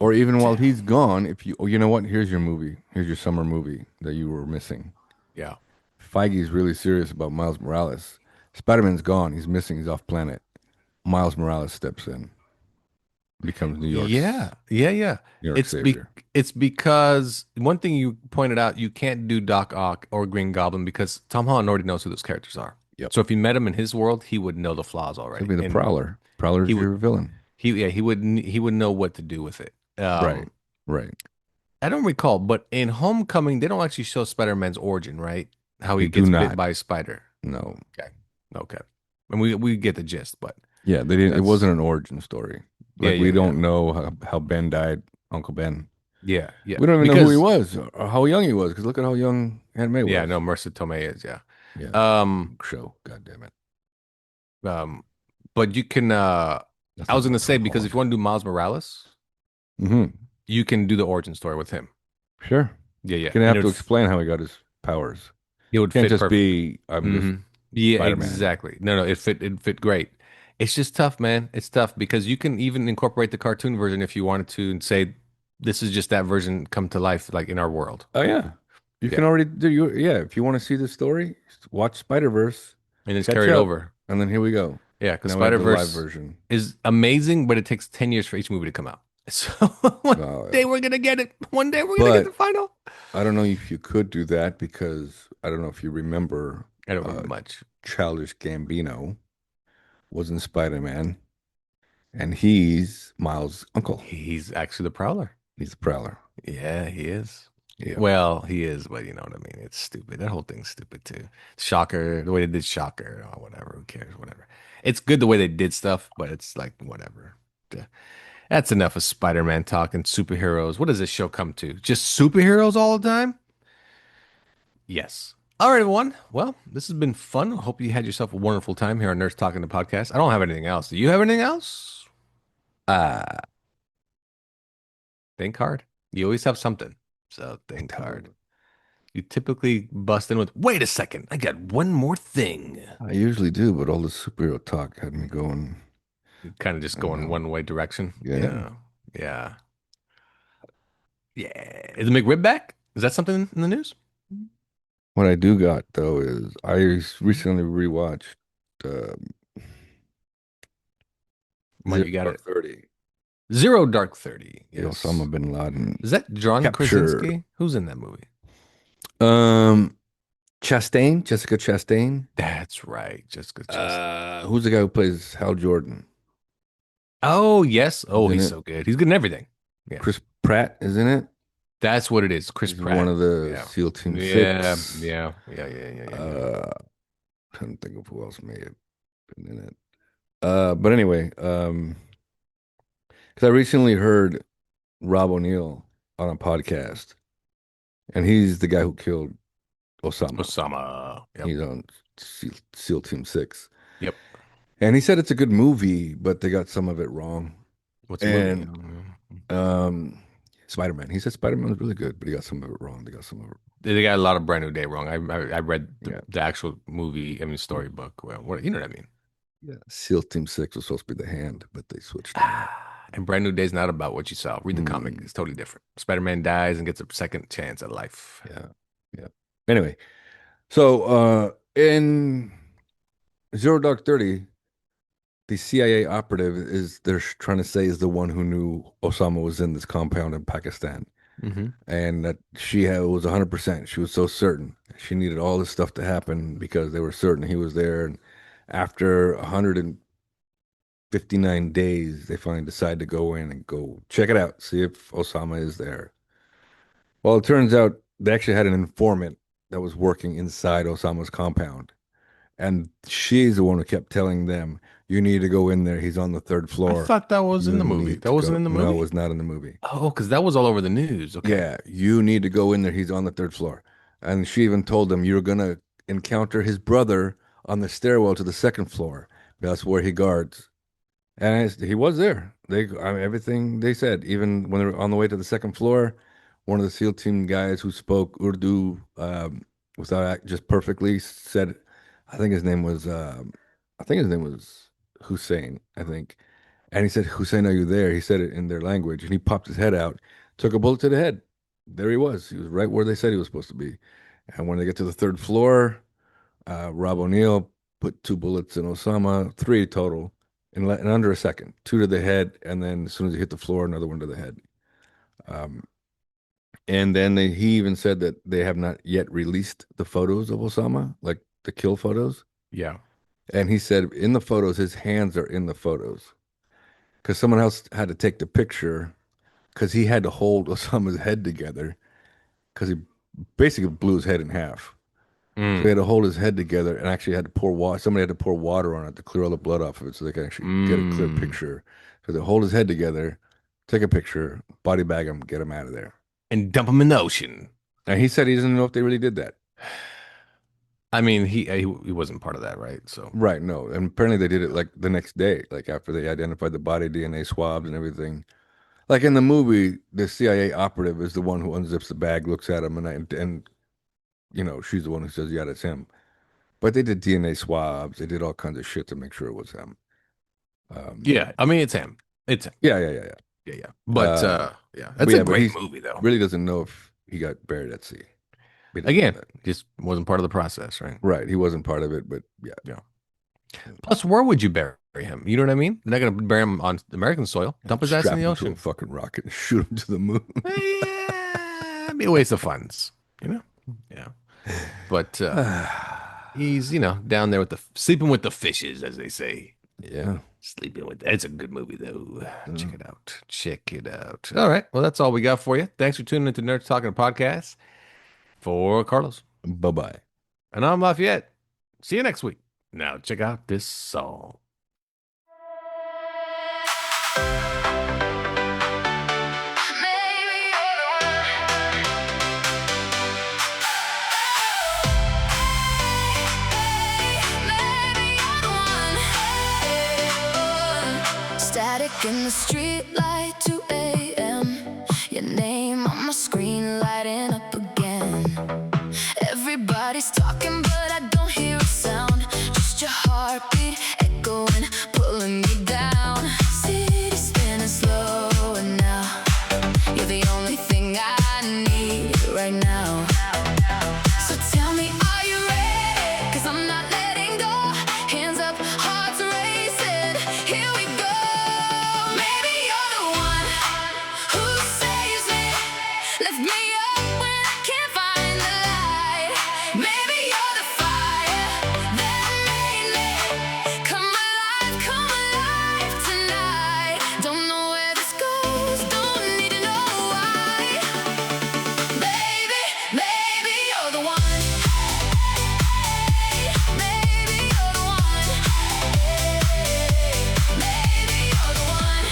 C: Or even while he's gone, if you, oh, you know what? Here's your movie. Here's your summer movie that you were missing.
B: Yeah.
C: Feige's really serious about Miles Morales. Spider-Man's gone. He's missing. He's off planet. Miles Morales steps in, becomes
B: Yeah, yeah, yeah.
C: New York
B: It's be
C: savior.
B: it's because one thing you pointed out, you can't do Doc Ock or Green Goblin because Tom Holland already knows who those characters are.
C: Yep.
B: So if you met him in his world, he would know the flaws
C: So it'd
B: already,
C: be the
B: and
C: Prowler. Prowler's
B: he would
C: your villain.
B: he would know what to do with it.
C: Right. Right.
B: I don't recall, but in Homecoming, they don't actually show Spider-Man's origin, right? How
C: They
B: he
C: do
B: gets bit
C: not.
B: by a spider.
C: No.
B: Okay, okay, and we get the gist, but
C: Yeah, they didn't. It
B: that's
C: wasn't an origin story.
B: yeah,
C: Like we
B: yeah, yeah,
C: don't know how Ben died, Uncle Ben.
B: yeah, yeah.
C: We don't even know who he
B: Because
C: was or how young he was. Because look at how young Aunt May
B: yeah,
C: was.
B: no, Marissa Tomei is yeah.
C: Yeah.
B: Um,
C: Show. God damn it.
B: Um, but you can
C: That's
B: I
C: not
B: was gonna
C: about
B: say
C: Tom
B: because if
C: Holland.
B: you want to do Miles Morales,
C: Hmm.
B: you can do the origin story with him.
C: Sure.
B: Yeah,
C: You're
B: yeah.
C: gonna
B: And
C: have to explain how he got his powers.
B: it would
C: Can't
B: fit
C: just
B: perfectly.
C: be I'm just
B: Hmm. Yeah,
C: Spider-Man.
B: exactly. No, it fit great. It's just tough, man. It's tough because you can even incorporate the cartoon version if you wanted to and say this is just that version come to life like in our world.
C: Oh yeah. You can
B: Yeah.
C: already do you yeah, if you want to see the story, watch Spider-Verse,
B: And it's
C: catch
B: carried
C: up,
B: over.
C: and then here we go.
B: Yeah, because
C: Now we have the live
B: Spider-Verse
C: version.
B: is amazing, but it takes 10 years for each movie to come out. So one
C: Oh
B: day
C: yeah.
B: we're gonna get it. One day we're gonna get the
C: But
B: final.
C: I don't know if you could do that because I don't know if you remember
B: I don't
C: uh
B: remember much.
C: Childish Gambino was in Spider-Man and he's Miles' uncle.
B: He's actually the Prowler.
C: He's the Prowler.
B: Yeah, he is.
C: Yeah.
B: Well, he is, but you know what I mean. It's stupid. That whole thing's stupid too. Shocker, the way they did Shocker, or whatever. Who cares? Whatever. It's good the way they did stuff, but it's like whatever. That's enough of Spider-Man talk and superheroes. What does this show come to? Just superheroes all the time? Yes. All right, everyone. Well, this has been fun. Hope you had yourself a wonderful time here on Nurse Talking the podcast. I don't have anything else. Do you have anything else?
C: Ah,
B: Think hard. You always have something. So think hard. You typically bust in with, wait a second, I got one more thing.
C: I usually do, but all the superhero talk had me going.
B: Kind of just
C: I don't
B: going
C: know.
B: one way direction.
C: Yeah.
B: Yeah. Yeah. Yeah. Is the McRib back? Is that something in the news?
C: What I do got though is I recently rewatched uh,
B: Well,
C: Zero
B: you got
C: Dark
B: it.
C: 30,
B: Zero Dark 30.
C: the
B: Yes.
C: Osama bin Laden
B: Is that John
C: capture.
B: Krasinski? Who's in that movie?
C: Um, Chastain, Jessica Chastain.
B: That's right. Jessica Chastain.
C: Who's the guy who plays Hal Jordan?
B: Oh, yes. Oh,
C: He's in
B: he's
C: it.
B: so good. He's good in everything. Yeah.
C: Chris Pratt is in it.
B: That's what it is. Chris
C: He's
B: Pratt.
C: one of the
B: Yeah.
C: SEAL Team
B: Yeah.
C: 6.
B: Yeah.
C: Trying to think of who else may have been in it. But anyway, because I recently heard Rob O'Neill on a podcast, and he's the guy who killed Osama.
B: Osama. Yep.
C: He's on SEAL Team 6.
B: Yep.
C: And he said it's a good movie, but they got some of it wrong.
B: What's the
C: And
B: movie?
C: Spider-Man. He said Spider-Man was really good, but he got some of it wrong. They got some of it.
B: They got a lot of Brand New Day wrong. I read
C: Yeah.
B: the actual movie, I mean storybook. Well, what you know what I mean?
C: Yeah. SEAL Team 6 was supposed to be the hand, but they switched it.
B: And Brand New Day's not about what you saw. Read the comic.
C: Mm.
B: It's totally different. Spider-Man dies and gets a second chance at life.
C: Yeah. Yeah. Anyway, so in Zero Dark 30, the CIA operative is they're trying to say is the one who knew Osama was in this compound in Pakistan. and that was 100%. She was so certain. She needed all this stuff to happen because they were certain he was there. And after 159 days, they finally decided to go in and go check it out, see if Osama is there. Well, it turns out they actually had an informant that was working inside Osama's compound. And she's the one who kept telling them, you need to go in there. He's on the third
B: I
C: floor.
B: thought that was in
C: You
B: the movie.
C: need
B: That
C: to
B: wasn't
C: go."
B: in the
C: No, it
B: movie?
C: was not in the movie.
B: Oh, because that was all over the news. Okay.
C: Yeah, you need to go in there. He's on the third floor. And she even told them, you're going to encounter his brother on the stairwell to the second floor. That's where he guards. And he was there. Everything they said, even when they were on the way to the second floor, one of the SEAL team guys who spoke Urdu just perfectly said, I think his name was, Hussein, I think. And he said, Hussein, are you there? He said it in their language, and he popped his head out, took a bullet to the head. There he was. He was right where they said he was supposed to be. And when they get to the third floor, Rob O'Neill put 2 bullets in Osama, 3 total, in under a second. 2 to the head, and then as soon as he hit the floor, another 1 to the head. And then he even said that they have not yet released the photos of Osama, like the kill photos.
B: Yeah.
C: And he said in the photos, his hands are in the photos because someone else had to take the picture because he had to hold Osama's head together because he basically blew his head in half. So he had to hold his head together and actually had to pour water. Somebody had to pour water on it to clear all the blood off of it so they could actually get a clear picture. So they hold his head together, take a picture, body bag him, get him out of there.
B: And dump him in the ocean.
C: And he said he doesn't know if they really did that.
B: I mean, he wasn't part of that, right? So
C: Right, no. And apparently they did it like the next day, like after they identified the body, DNA swabs and everything. Like in the movie, the CIA operative is the one who unzips the bag, looks at him, and she's the one who says, yeah, that's him. But they did DNA swabs. They did all kinds of shit to make sure it was him.
B: yeah, I mean, it's him. It's him.
C: Yeah.
B: Yeah. But yeah, that's
C: But
B: a great
C: he's
B: movie, though.
C: Really doesn't know if he got buried at sea. He doesn't know
B: Again,
C: that.
B: just wasn't part of the process, right?
C: Right. He wasn't part of it, but yeah.
B: Yeah. Plus, where would you bury him? You know what I mean? They're not going to bury him on American soil. Dump his ass in
C: Strap
B: the
C: him to
B: ocean.
C: a fucking rocket and shoot him to the moon.
B: Yeah, it'd be a waste of funds, you know? Yeah. But he's, down there sleeping with the fishes, as they say.
C: Yeah.
B: Sleeping with, it's a good movie, though. Check it out. Check it out. All right. Well, that's all we got for you. Thanks for tuning into Nerds Talking Podcast. For Carlos.
C: Bye-bye.
B: And I'm Lafayette. See you next week. Now, check out this song.
D: Static in the street light, 2 a.m. Your name on my screen lighting up again. Everybody's talking, but I don't hear a sound. Just your heartbeat echoing, pulling me down. City spinning slow, and now you're the only thing I need right now. So tell me, are you ready? 'Cause I'm not letting go. Hands up, hearts racing. Here we go. Maybe you're the one who saves me. Lift me up when I can't find the light. Maybe you're the fire that made me come alive tonight. Don't know where this goes, don't need to know why. Baby, maybe you're the one. Maybe you're the one. Maybe you're the one.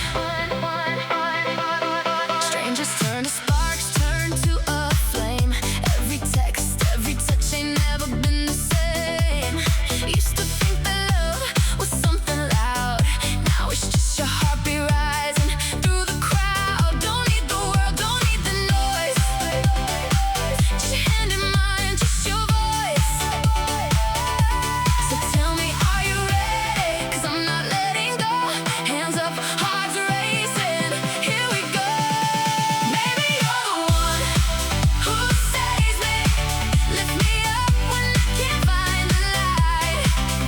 D: Strangers turn to sparks, turn to a flame. Every text, every touch ain't never been the same. Used to think that love was something loud. Now it's just your heartbeat rising through the crowd. Don't need the world, don't need the noise. Just your hand in mine, just your voice. So tell me, are you ready? 'Cause I'm not letting go. Hands up, hearts racing. Here we go. Maybe you're the one who saves me. Lift me up when I can't find the light.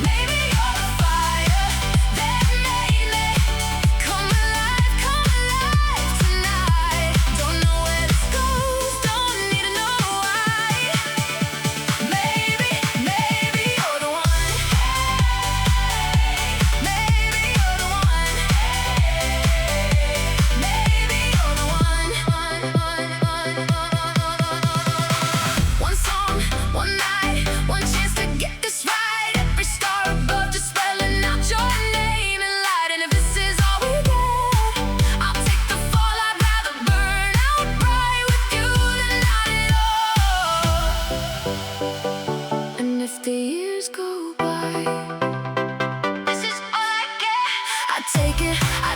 D: Maybe you're the fire that made me take it, I